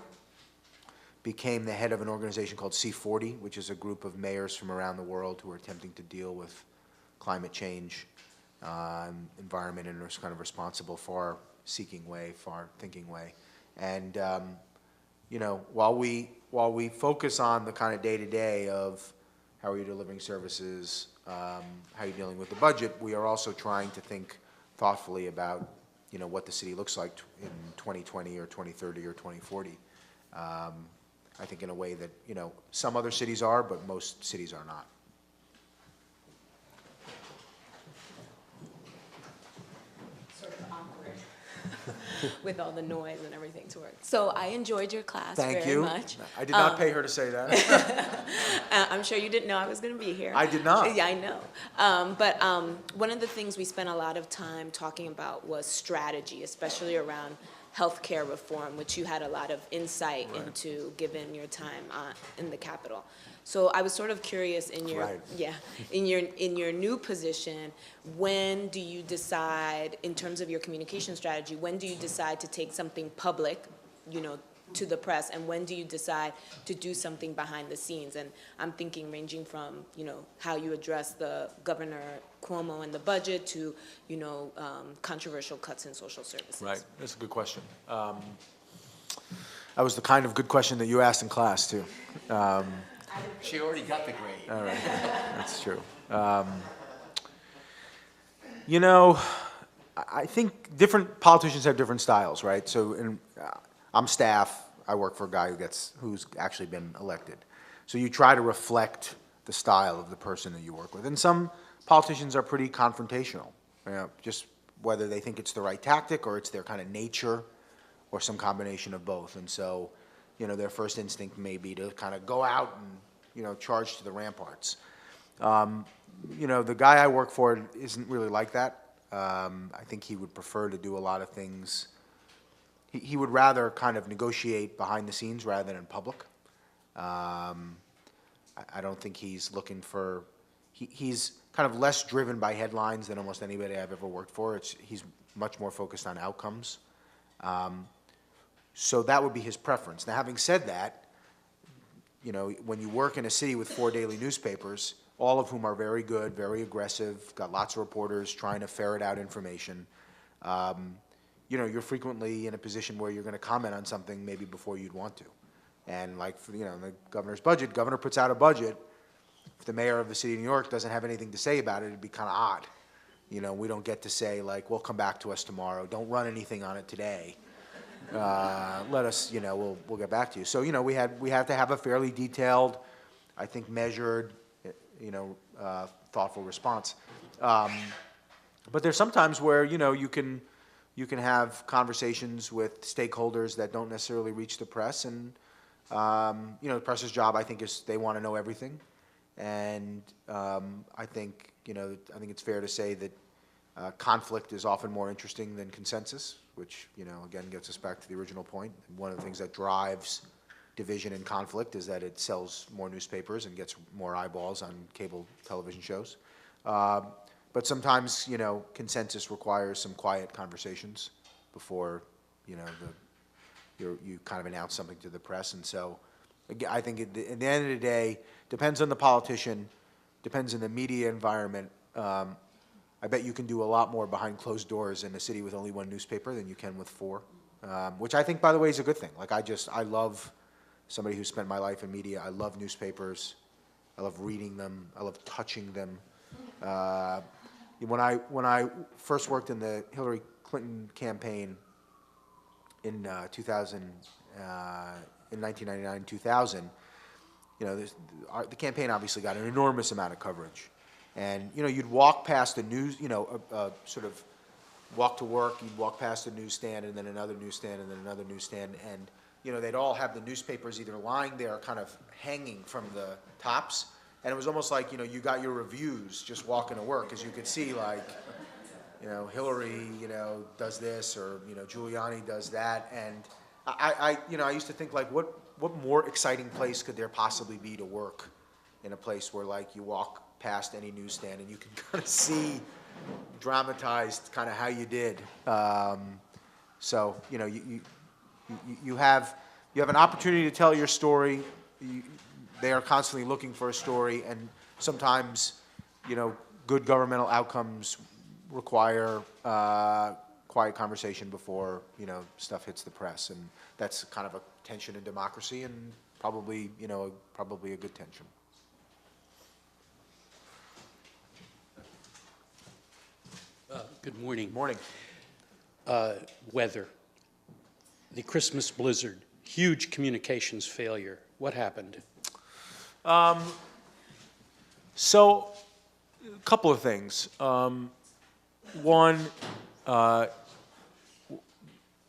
[SPEAKER 2] became the head of an organization called C40, which is a group of mayors from around the world who are attempting to deal with climate change, environment, in a kind of responsible, far-seeking way, far-thinking way. And you know, while we focus on the kind of day-to-day of how are you delivering services, how you're dealing with the budget, we are also trying to think thoughtfully about, what the city looks like in 2020 or 2030 or 2040. I think in a way that, some other cities are, but most cities are not.
[SPEAKER 6] Sort of awkward with all the noise and everything to work. So I enjoyed your class
[SPEAKER 2] Thank
[SPEAKER 6] very
[SPEAKER 2] you.
[SPEAKER 6] much.
[SPEAKER 2] I did not pay her to say that.
[SPEAKER 6] I'm sure you didn't know I was going to be here.
[SPEAKER 2] I did not.
[SPEAKER 6] Yeah, I know. But one of the things we spent a lot of time talking about was strategy, especially around healthcare reform, which you had a lot of insight into given your time in the Capitol. So I was sort of curious in your in your new position, when do you decide, in terms of your communication strategy, when do you decide to take something public, to the press, and when do you decide to do something behind the scenes? And I'm thinking ranging from, how you address the Governor Cuomo and the budget to, controversial cuts in social services.
[SPEAKER 2] Right, that's a good question. That was the kind of good question that you asked in class, too.
[SPEAKER 1] She already got the grade.
[SPEAKER 2] All right, that's true. I think different politicians have different styles, right? So, I'm staff. I work for a guy who's actually been elected. So you try to reflect the style of the person that you work with. And some politicians are pretty confrontational, just whether they think it's the right tactic or it's their kind of nature or some combination of both. And so, their first instinct may be to kind of go out and, charge to the ramparts. The guy I work for isn't really like that. I think he would prefer to do a lot of things. He would rather kind of negotiate behind the scenes rather than in public. I don't think he's looking for, he's kind of less driven by headlines than almost anybody I've ever worked for. He's much more focused on outcomes. So that would be his preference. Now, having said that, when you work in a city with 4 daily newspapers, all of whom are very good, very aggressive, got lots of reporters trying to ferret out information, you're frequently in a position where you're going to comment on something maybe before you'd want to. And like, for, the governor's budget, governor puts out a budget. If the mayor of the city of New York doesn't have anything to say about it, it'd be kind of odd. We don't get to say, like, well, come back to us tomorrow. Don't run anything on it today. Let us, we'll get back to you. So, we have to have a fairly detailed, I think, measured, thoughtful response. But there's sometimes where, you can have conversations with stakeholders that don't necessarily reach the press, and the press's job, I think, is they want to know everything, and I think it's fair to say that conflict is often more interesting than consensus, which again gets us back to the original point. One of the things that drives division and conflict is that it sells more newspapers and gets more eyeballs on cable television shows. But sometimes, consensus requires some quiet conversations before, you kind of announce something to the press. And so, I think at the end of the day, depends on the politician, depends on the media environment. I bet you can do a lot more behind closed doors in a city with only one newspaper than you can with 4, which I think, by the way, is a good thing. Like, I love somebody who spent my life in media. I love newspapers. I love reading them. I love touching them. When I first worked in the Hillary Clinton campaign in 1999, 2000, the campaign obviously got an enormous amount of coverage, and you'd walk past the news, sort of walk to work, you'd walk past a newsstand and then another newsstand and then another newsstand, and they'd all have the newspapers either lying there, kind of hanging from the tops. And it was almost like, you got your reviews just walking to work, because you could see, like, Hillary, does this, or, Giuliani does that. And I used to think, like, what more exciting place could there possibly be to work in a place where, like, you walk past any newsstand and you can kind of see dramatized kind of how you did. So, you have an opportunity to tell your story. They are constantly looking for a story, and sometimes, good governmental outcomes require quiet conversation before, stuff hits the press, and that's kind of a tension in democracy, and probably a good tension.
[SPEAKER 7] Good morning.
[SPEAKER 2] Morning.
[SPEAKER 7] Weather. The Christmas blizzard, huge communications failure. What happened?
[SPEAKER 8] So, a couple of things. One,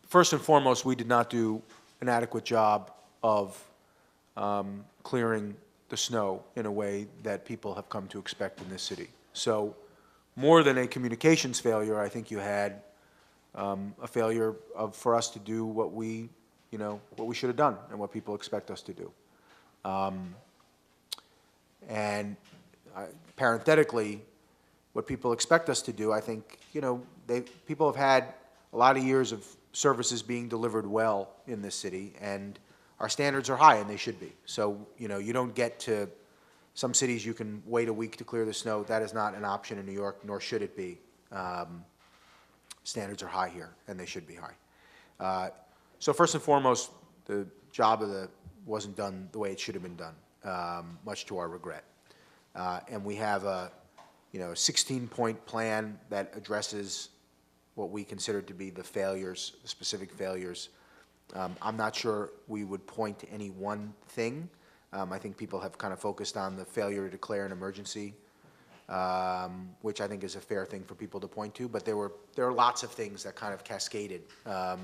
[SPEAKER 8] first and foremost, we did not do an adequate job of clearing the snow in a way that people have come to expect in this city. So, more than a communications failure, I think you had a failure for us to do what we should have done and what people expect us to do. And parenthetically, what people expect us to do, I think, people have had a lot of years of services being delivered well in this city, and our standards are high, and they should be. So, you don't get to some cities you can wait a week to clear the snow. That is not an option in New York, nor should it be. Standards are high here, and they should be high. So first and foremost, the job wasn't done the way it should have been done, much to our regret. And we have a 16-point plan that addresses what we consider to be the failures, the specific failures. I'm not sure we would point to any one thing. I think people have kind of focused on the failure to declare an emergency, which I think is a fair thing for people to point to. But there are lots of things that kind of cascaded. For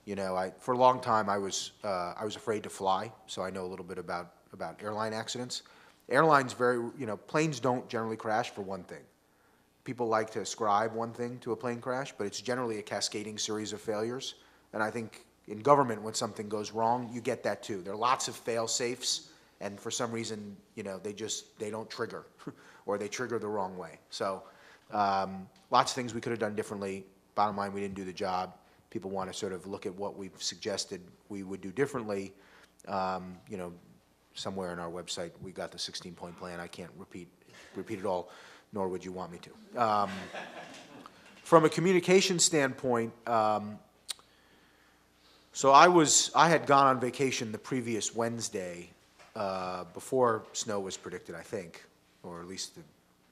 [SPEAKER 8] a long time I was afraid to fly, so I know a little bit about airline accidents. Airlines planes don't generally crash for one thing. People like to ascribe one thing to a plane crash, but it's generally a cascading series of failures. And I think in government, when something goes wrong, you get that too. There are lots of fail-safes, and for some reason, they don't trigger, or they trigger the wrong way. So lots of things we could have done differently. Bottom line, we didn't do the job. People want to sort of look at what we've suggested we would do differently. Somewhere on our website, we got the 16-point plan. I can't repeat it all, nor would you want me to. From a communication standpoint, so I had gone on vacation the previous Wednesday before snow was predicted, I think, or at least the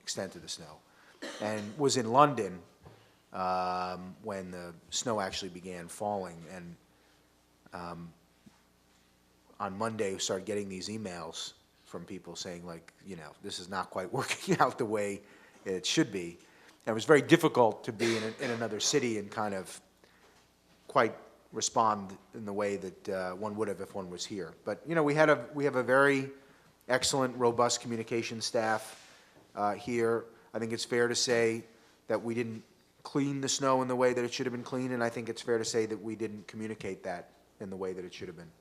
[SPEAKER 8] extent of the snow, and was in London when the snow actually began falling. And on Monday, we started getting these emails from people saying, like, this is not quite working out the way it should be. And it was very difficult to be in another city and kind of quite respond in the way that one would have if one was here. But we have a very excellent, robust communication staff here. I think it's fair to say that we didn't clean the snow in the way that it should have been cleaned, and I think it's fair to say that we didn't communicate that in the way that it should have been.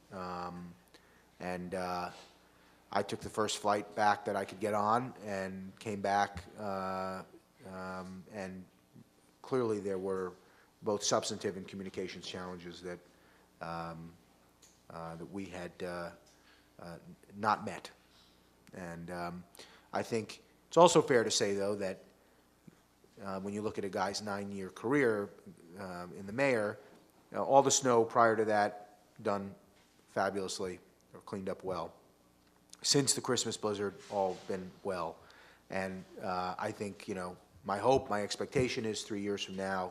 [SPEAKER 8] And I took the first flight back that I could get on and came back, and clearly there were both substantive and communications challenges that that we had not met. And I think it's also fair to say, though, that when you look at a guy's 9-year career in the mayor, all the snow prior to that done fabulously or cleaned up well. Since the Christmas blizzard, all been well. And I think, my hope, my expectation is 3 years from now,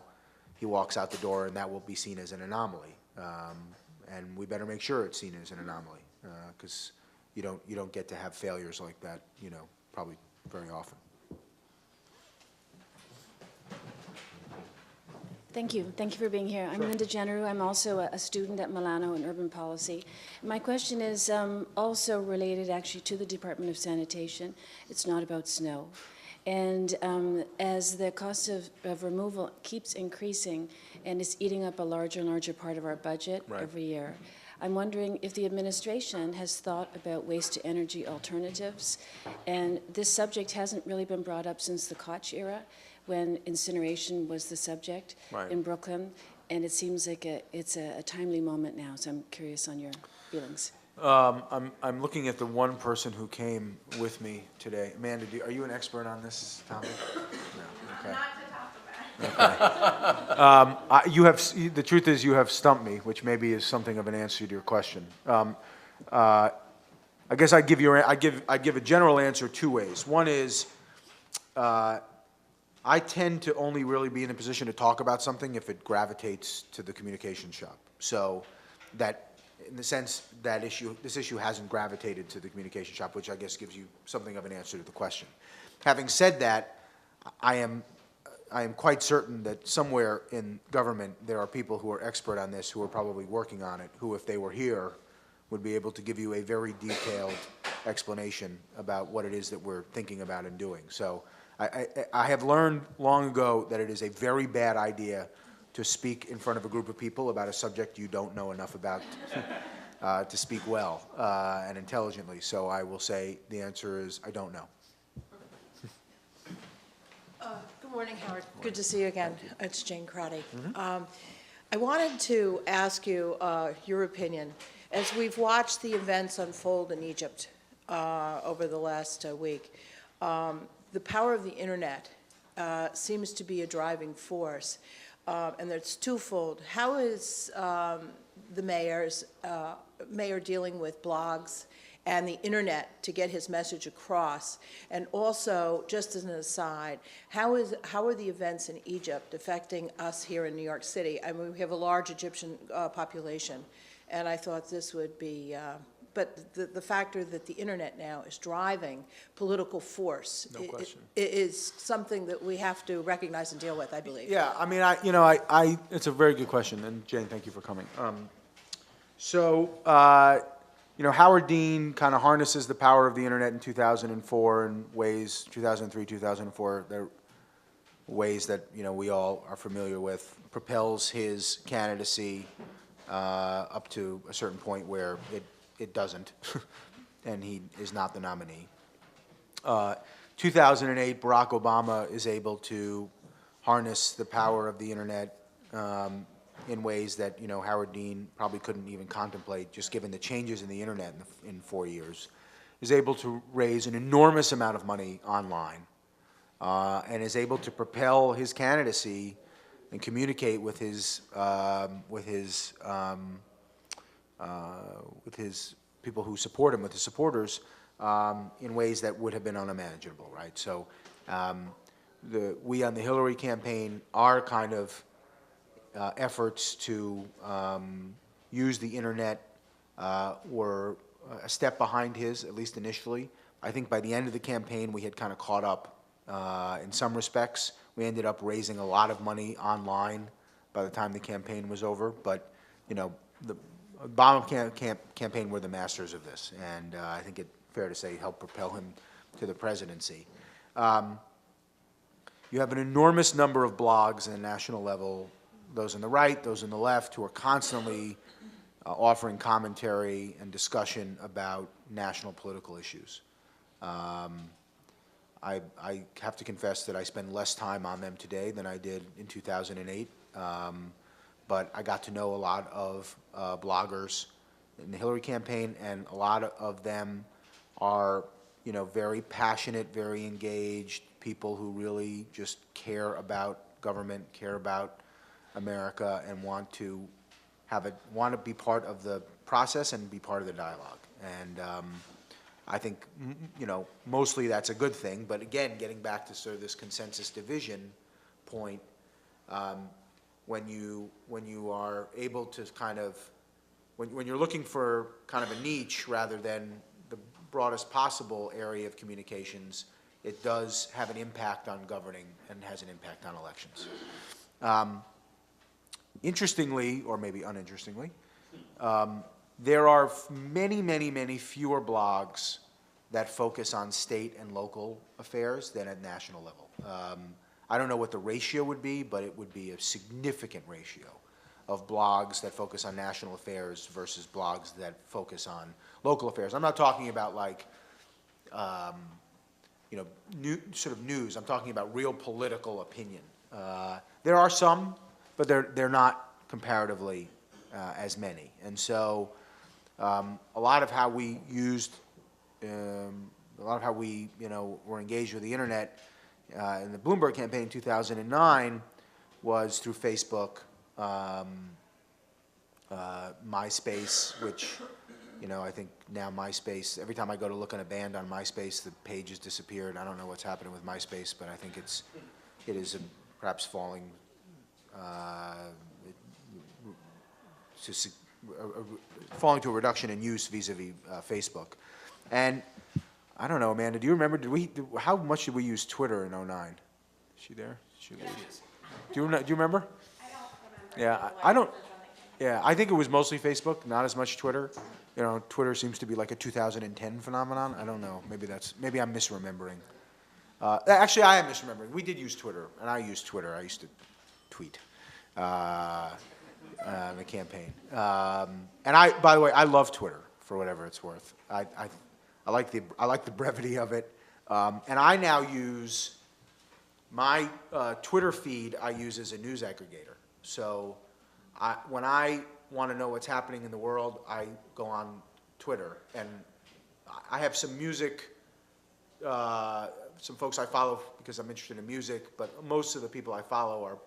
[SPEAKER 8] he walks out the door and that will be seen as an anomaly. And we better make sure it's seen as an anomaly, because you don't get to have failures like that, probably very often.
[SPEAKER 9] Thank you. Thank you for being here. I'm Linda Jenner. I'm also a student at Milano in urban policy. My question is also related actually to the Department of Sanitation. It's not about snow. And as the cost of removal keeps increasing and is eating up a larger and larger part of our budget every year, I'm wondering if the administration has thought about waste-to-energy alternatives. And this subject hasn't really been brought up since the Koch era, when incineration was the subject in Brooklyn, and it seems like it's a timely moment now, so I'm curious on your feelings.
[SPEAKER 8] I'm looking at the one person who came with me today. Amanda, are you an expert on this topic? No. Okay. Not to talk about. Okay. The truth is you have stumped me, which maybe is something of an answer to your question. I guess I'd give a general answer two ways. One is, I tend to only really be in a position to talk about something if it gravitates to the communication shop. So that, in the sense that this issue hasn't gravitated to the communication shop, which I guess gives you something of an answer to the question. Having said that, I am quite certain that somewhere in government there are people who are expert on this, who are probably working on it, who, if they were here, would be able to give you a very detailed explanation about what it is that we're thinking about and doing. So I have learned long ago that it is a very bad idea to speak in front of a group of people about a subject you don't know enough about to speak well and intelligently. So I will say the answer is I don't know.
[SPEAKER 10] Good morning, Howard. Good to see you again. It's Jane Crotty. I wanted to ask you your opinion. As we've watched the events unfold in Egypt over the last week, the power of the internet seems to be a driving force, and it's twofold. How is the mayor dealing with blogs and the internet to get his message across? And also, just as an aside, how are the events in Egypt affecting us here in New York City? I mean, we have a large Egyptian population, and I thought this would be, but the factor that the internet now is driving political force
[SPEAKER 8] No question.
[SPEAKER 10] is something that we have to recognize and deal with, I believe.
[SPEAKER 8] Yeah, I mean, it's a very good question, and Jane, thank you for coming. Howard Dean kind of harnesses the power of the internet in 2004 in ways, 2003, 2004, ways that, we all are familiar with, propels his candidacy up to a certain point where it doesn't, and he is not the nominee. 2008, Barack Obama is able to harness the power of the internet in ways that, Howard Dean probably couldn't even contemplate, just given the changes in the internet in 4 years, is able to raise an enormous amount of money online, and is able to propel his candidacy and communicate with his people who support him, with his supporters, in ways that would have been unimaginable, right? So we on the Hillary campaign, our kind of efforts to use the internet were a step behind his, at least initially. I think by the end of the campaign, we had kind of caught up in some respects. We ended up raising a lot of money online by the time the campaign was over, but, the Obama campaign were the masters of this, and I think it's fair to say helped propel him to the presidency. You have an enormous number of blogs at a national level, those on the right, those on the left, who are constantly offering commentary and discussion about national political issues. I have to confess that I spend less time on them today than I did in 2008. But I got to know a lot of bloggers in the Hillary campaign, and a lot of them are, very passionate, very engaged people who really just care about government, care about America, and want to be part of the process and be part of the dialogue. And I think, mostly that's a good thing. But again, getting back to sort of this consensus division point. When you are able to kind of, when you're looking for kind of a niche rather than the broadest possible area of communications, it does have an impact on governing and has an impact on elections. Interestingly, or maybe uninterestingly, there are many, many, many fewer blogs that focus on state and local affairs than at national level. I don't know what the ratio would be, but it would be a significant ratio of blogs that focus on national affairs versus blogs that focus on local affairs. I'm not talking about like, sort of news. I'm talking about real political opinion. There are some, but they're not comparatively as many. And so a lot of how we were engaged with the internet in the Bloomberg campaign in 2009 was through Facebook, MySpace, which, I think now MySpace, every time I go to look at a band on MySpace, the page has disappeared. I don't know what's happening with MySpace, but I think it's it is perhaps falling falling to a reduction in use vis-a-vis Facebook. And I don't know, Amanda, do you remember, how much did we use Twitter in '09? Is she there? She leaves. Do you remember? I don't remember. Yeah, I don't, yeah, I think it was mostly Facebook, not as much Twitter. You know, Twitter seems to be like a 2010 phenomenon. I don't know, maybe I'm misremembering. Actually, I am misremembering. We did use Twitter, and I used Twitter. I used to tweet the campaign. And by the way, I love Twitter for whatever it's worth. I like the brevity of it. And I now use my Twitter feed. I use as a news aggregator. So when I want to know what's happening in the world, I go on Twitter, and I have some music. Some folks I follow because I'm interested in music, but most of the people I follow are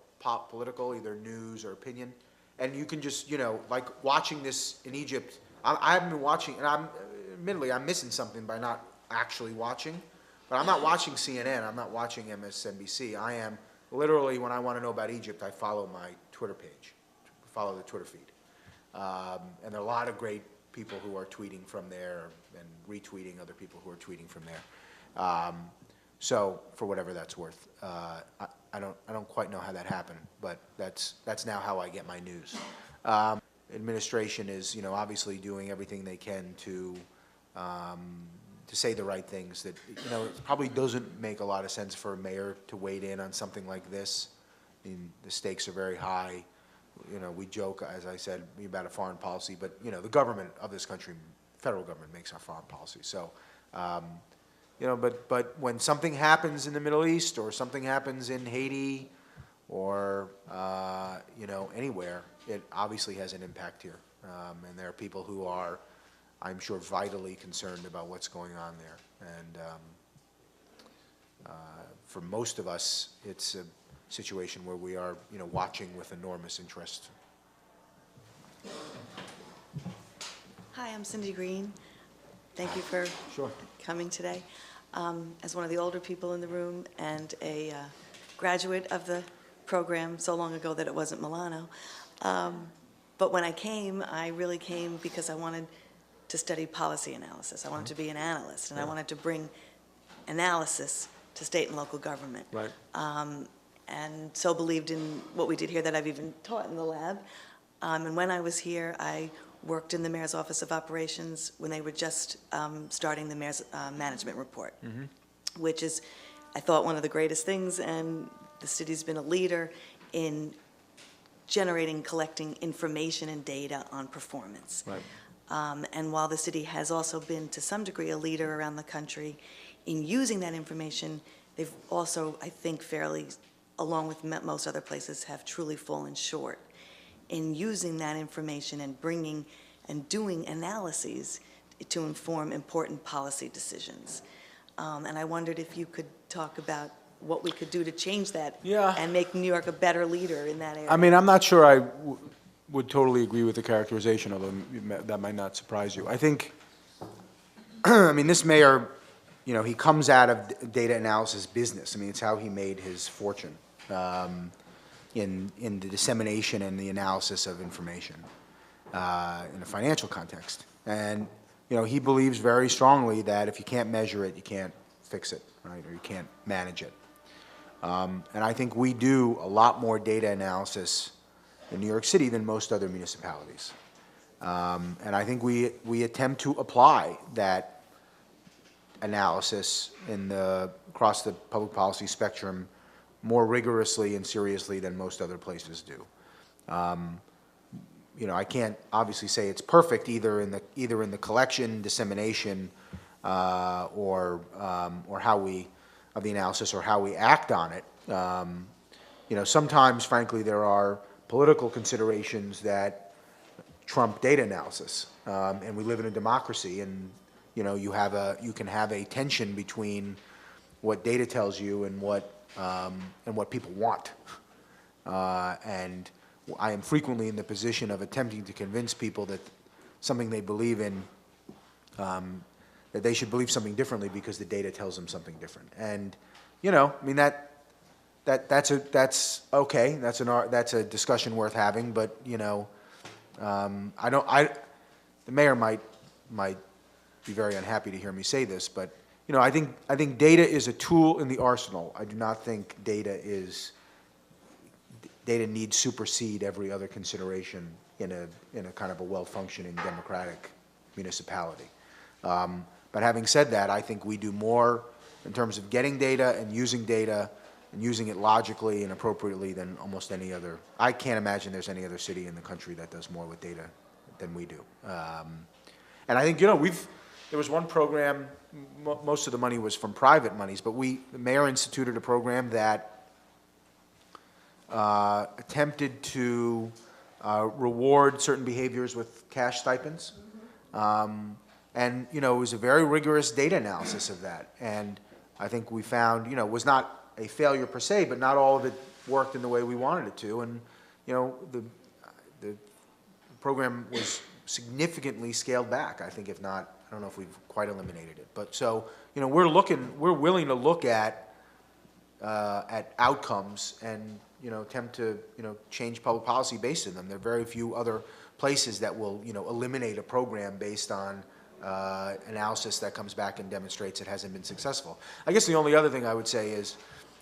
[SPEAKER 8] political, either news or opinion. And you can just, like watching this in Egypt, I haven't been watching, and admittedly, I'm missing something by not actually watching, but I'm not watching CNN, I'm not watching MSNBC. I am literally, when I want to know about Egypt, I follow my Twitter page, follow the Twitter feed. And there are a lot of great people who are tweeting from there and retweeting other people who are tweeting from there. So for whatever that's worth, I don't quite know how that happened, but that's now how I get my news. Administration is, obviously doing everything they can to say the right things. That it probably doesn't make a lot of sense for a mayor to wade in on something like this. I mean, the stakes are very high. We joke, as I said, about a foreign policy, but the government of this country, federal government, makes our foreign policy. So. But when something happens in the Middle East or something happens in Haiti or, anywhere, it obviously has an impact here. And there are people who are, I'm sure, vitally concerned about what's going on there. And for most of us, it's a situation where we are, watching with enormous interest.
[SPEAKER 11] Hi, I'm Cindy Green. Thank you for coming today. As one of the older people in the room and a graduate of the program so long ago that it wasn't Milano. But when I came, I really came because I wanted to study policy analysis. I wanted to be an analyst, and I wanted to bring analysis to state and local government.
[SPEAKER 8] Right.
[SPEAKER 11] And so believed in what we did here that I've even taught in the lab. And when I was here, I worked in the Mayor's Office of Operations when they were just starting the Mayor's Management Report, which is, I thought, one of the greatest things, and the city's been a leader in generating, collecting information and data on performance.
[SPEAKER 8] Right.
[SPEAKER 11] And while the city has also been, to some degree, a leader around the country in using that information, they've also, I think, fairly, along with most other places, have truly fallen short in using that information and bringing and doing analyses to inform important policy decisions. And I wondered if you could talk about what we could do to change that and make New York a better leader in that area.
[SPEAKER 8] I mean, I'm not sure I would totally agree with the characterization, although that might not surprise you. I think, I mean, this mayor, he comes out of data analysis business. I mean, it's how he made his fortune. In the dissemination and the analysis of information in a financial context. And, he believes very strongly that if you can't measure it, you can't fix it, right, or you can't manage it. And I think we do a lot more data analysis in New York City than most other municipalities. And I think we attempt to apply that analysis across the public policy spectrum more rigorously and seriously than most other places do. I can't obviously say it's perfect either in the collection, dissemination, or how we of the analysis or how we act on it. Sometimes, frankly, there are political considerations that trump data analysis, and we live in a democracy, and you can have a tension between what data tells you and what people want. And I am frequently in the position of attempting to convince people that something they believe in, that they should believe something differently because the data tells them something different. And, I mean, that's okay, that's a discussion worth having, but, you know, the mayor might be very unhappy to hear me say this, but, you know, I think data is a tool in the arsenal. I do not think data needs supersede every other consideration in a kind of a well-functioning democratic municipality. But having said that, I think we do more in terms of getting data and using it logically and appropriately than almost any other. I can't imagine there's any other city in the country that does more with data than we do. And I think, you know, there was one program, most of the money was from private monies, but the mayor instituted a program that attempted to reward certain behaviors with cash stipends. And, you know, it was a very rigorous data analysis of that. And I think we found, you know, it was not a failure per se, but not all of it worked in the way we wanted it to. And, you know, the program was significantly scaled back, I think, if not, I don't know if we've quite eliminated it. But so, you know, we're willing to look at outcomes and, you know, attempt to, you know, change public policy based on them. There are very few other places that will, you know, eliminate a program based on analysis that comes back and demonstrates it hasn't been successful. I guess the only other thing I would say is,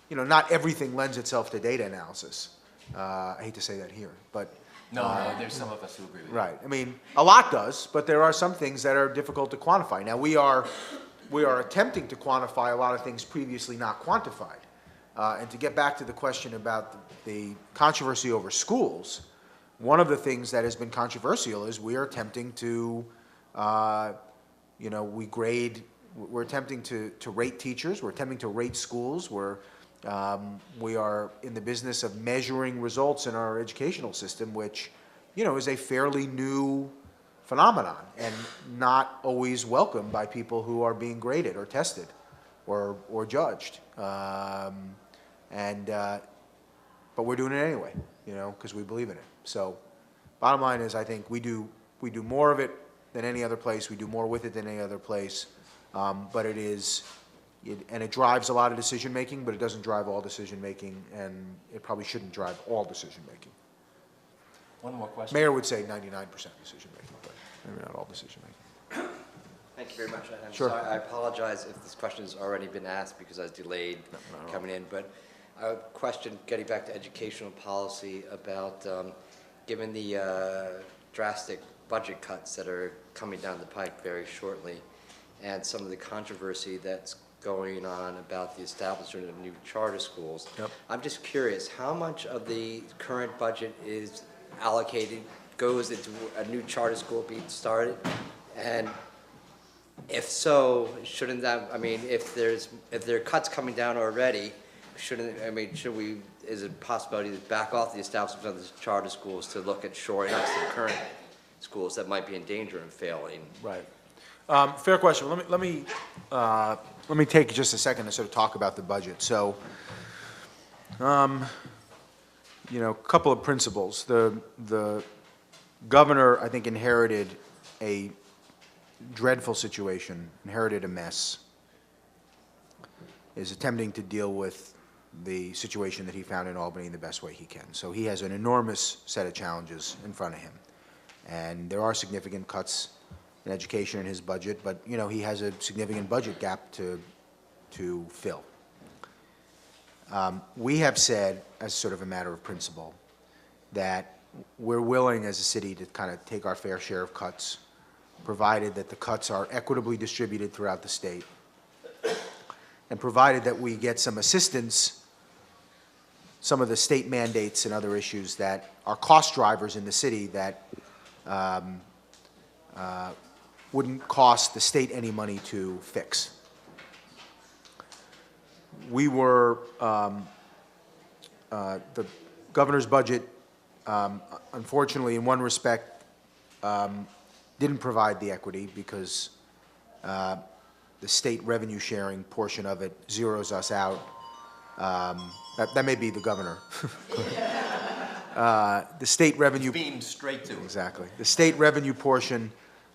[SPEAKER 8] you know, not everything lends itself to data analysis. I hate to say that here, but
[SPEAKER 1] No, there's some of us who agree with you.
[SPEAKER 8] right. I mean, a lot does, but there are some things that are difficult to quantify. Now, we are attempting to quantify a lot of things previously not quantified. And to get back to the question about the controversy over schools, one of the things that has been controversial is we are attempting to, you know, we're attempting to rate teachers, we're attempting to rate schools, we are in the business of measuring results in our educational system, which, you know, is a fairly new phenomenon and not always welcomed by people who are being graded or tested or judged. But we're doing it anyway, you know, because we believe in it. So bottom line is, I think we do more of it than any other place. We do more with it than any other place. But it drives a lot of decision-making, but it doesn't drive all decision-making, and it probably shouldn't drive all decision-making.
[SPEAKER 1] One more question.
[SPEAKER 8] Mayor would say 99% decision-making, but maybe not all decision-making.
[SPEAKER 12] Thank you very much. I'm
[SPEAKER 8] Sure.
[SPEAKER 12] sorry, I apologize if this question has already been asked because I was delayed coming in, but a question getting back to educational policy about, given the drastic budget cuts that are coming down the pike very shortly, and some of the controversy that's going on about the establishment of new charter schools.
[SPEAKER 8] Yep.
[SPEAKER 12] I'm just curious, how much of the current budget is allocated, goes into a new charter school being started? And if so, shouldn't that, I mean, if there are cuts coming down already, should we, is it a possibility to back off the establishment of the charter schools to look at shoring up some current schools that might be in danger of failing?
[SPEAKER 8] Right. Fair question. Let me take just a second to sort of talk about the budget. So, you know, a couple of principles. The governor, I think, inherited a dreadful situation, inherited a mess, is attempting to deal with the situation that he found in Albany in the best way he can. So he has an enormous set of challenges in front of him. And there are significant cuts in education in his budget, but, you know, he has a significant budget gap to fill. We have said, as sort of a matter of principle, that we're willing as a city to kind of take our fair share of cuts, provided that the cuts are equitably distributed throughout the state, and provided that we get some assistance, some of the state mandates and other issues that are cost drivers in the city that wouldn't cost the state any money to fix. We were, the governor's budget, unfortunately, in one respect, didn't provide the equity because the state revenue sharing portion of it zeroes us out. That may be the governor. The state revenue.
[SPEAKER 1] Beamed straight to it.
[SPEAKER 8] Exactly. The state revenue portion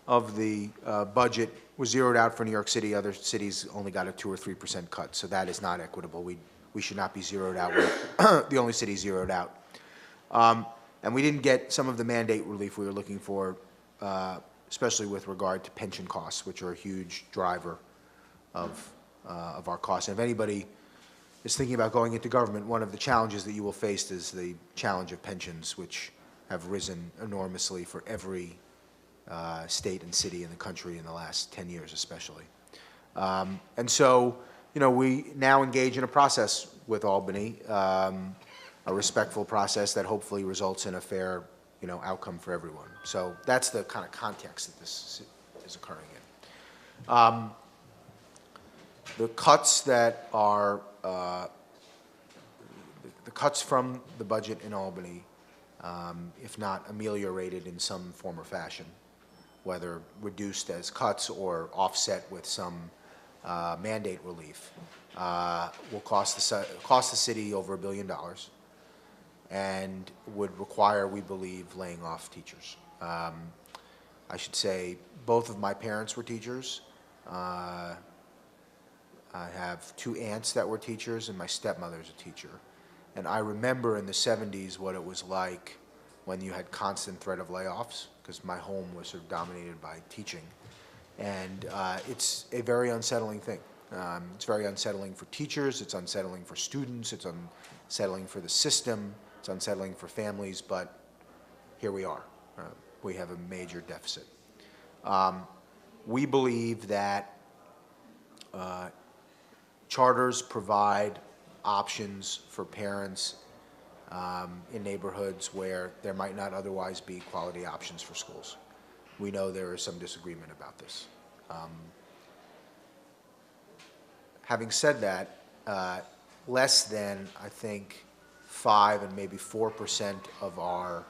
[SPEAKER 8] of the budget was zeroed out for New York City. Other cities only got a 2 or 3% cut, so that is not equitable. we should not be zeroed out. We're the only city zeroed out. And we didn't get some of the mandate relief we were looking for, especially with regard to pension costs, which are a huge driver of our costs. And if anybody is thinking about going into government, one of the challenges that you will face is the challenge of pensions, which have risen enormously for every state and city in the country in the last 10 years especially. And so, we now engage in a process with Albany, a respectful process that hopefully results in a fair, outcome for everyone. So that's the kind of context that this is occurring in. The cuts that are, the cuts from the budget in Albany, if not ameliorated in some form or fashion, whether reduced as cuts or offset with some mandate relief, will cost the city over $1 billion and would require, we believe, laying off teachers. I should say both of my parents were teachers. I have 2 aunts that were teachers, and my stepmother's a teacher. And I remember in the 70s what it was like when you had constant threat of layoffs, because my home was sort of dominated by teaching. And it's a very unsettling thing. It's very unsettling for teachers, it's unsettling for students, it's unsettling for the system, it's unsettling for families, but here we are. We have a major deficit. We believe that charters provide options for parents in neighborhoods where there might not otherwise be quality options for schools. We know there is some disagreement about this. Having said that, less than, I think, 5 and maybe 4% of our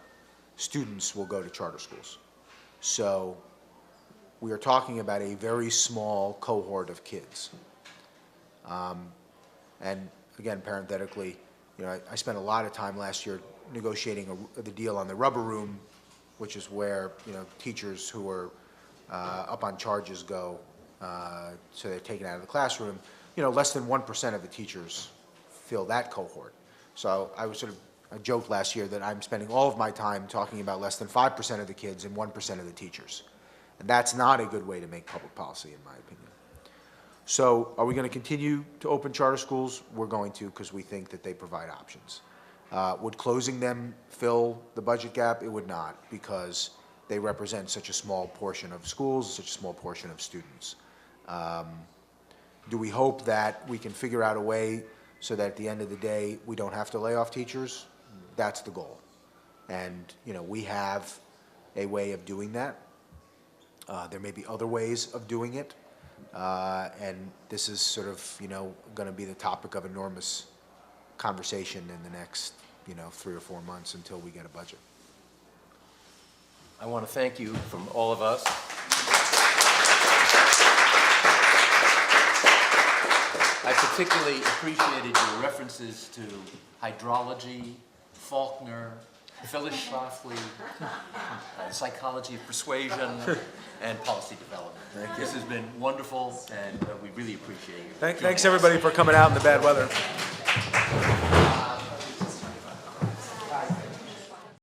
[SPEAKER 8] students will go to charter schools. So we are talking about a very small cohort of kids. And again, parenthetically, I spent a lot of time last year negotiating the deal on the rubber room, which is where, teachers who are up on charges go, so they're taken out of the classroom. Less than 1% of the teachers fill that cohort. So I joked last year that I'm spending all of my time talking about less than 5% of the kids and 1% of the teachers. And that's not a good way to make public policy, in my opinion. So are we going to continue to open charter schools? We're going to, because we think that they provide options. Would closing them fill the budget gap? It would not, because they represent such a small portion of schools, such a small portion of students. Do we hope that we can figure out a way so that at the end of the day, we don't have to lay off teachers? That's the goal. And, we have a way of doing that. There may be other ways of doing it. And this is sort of, going to be the topic of enormous conversation in the next, 3 or 4 months until we get a budget.
[SPEAKER 1] I want to thank you from all of us. I particularly appreciated your references to hydrology, Faulkner, Phyllis Schlafly, psychology of persuasion, and policy development.
[SPEAKER 8] Thank you.
[SPEAKER 1] This has been wonderful, and we really appreciate it.
[SPEAKER 8] Thanks everybody for coming out in the bad weather.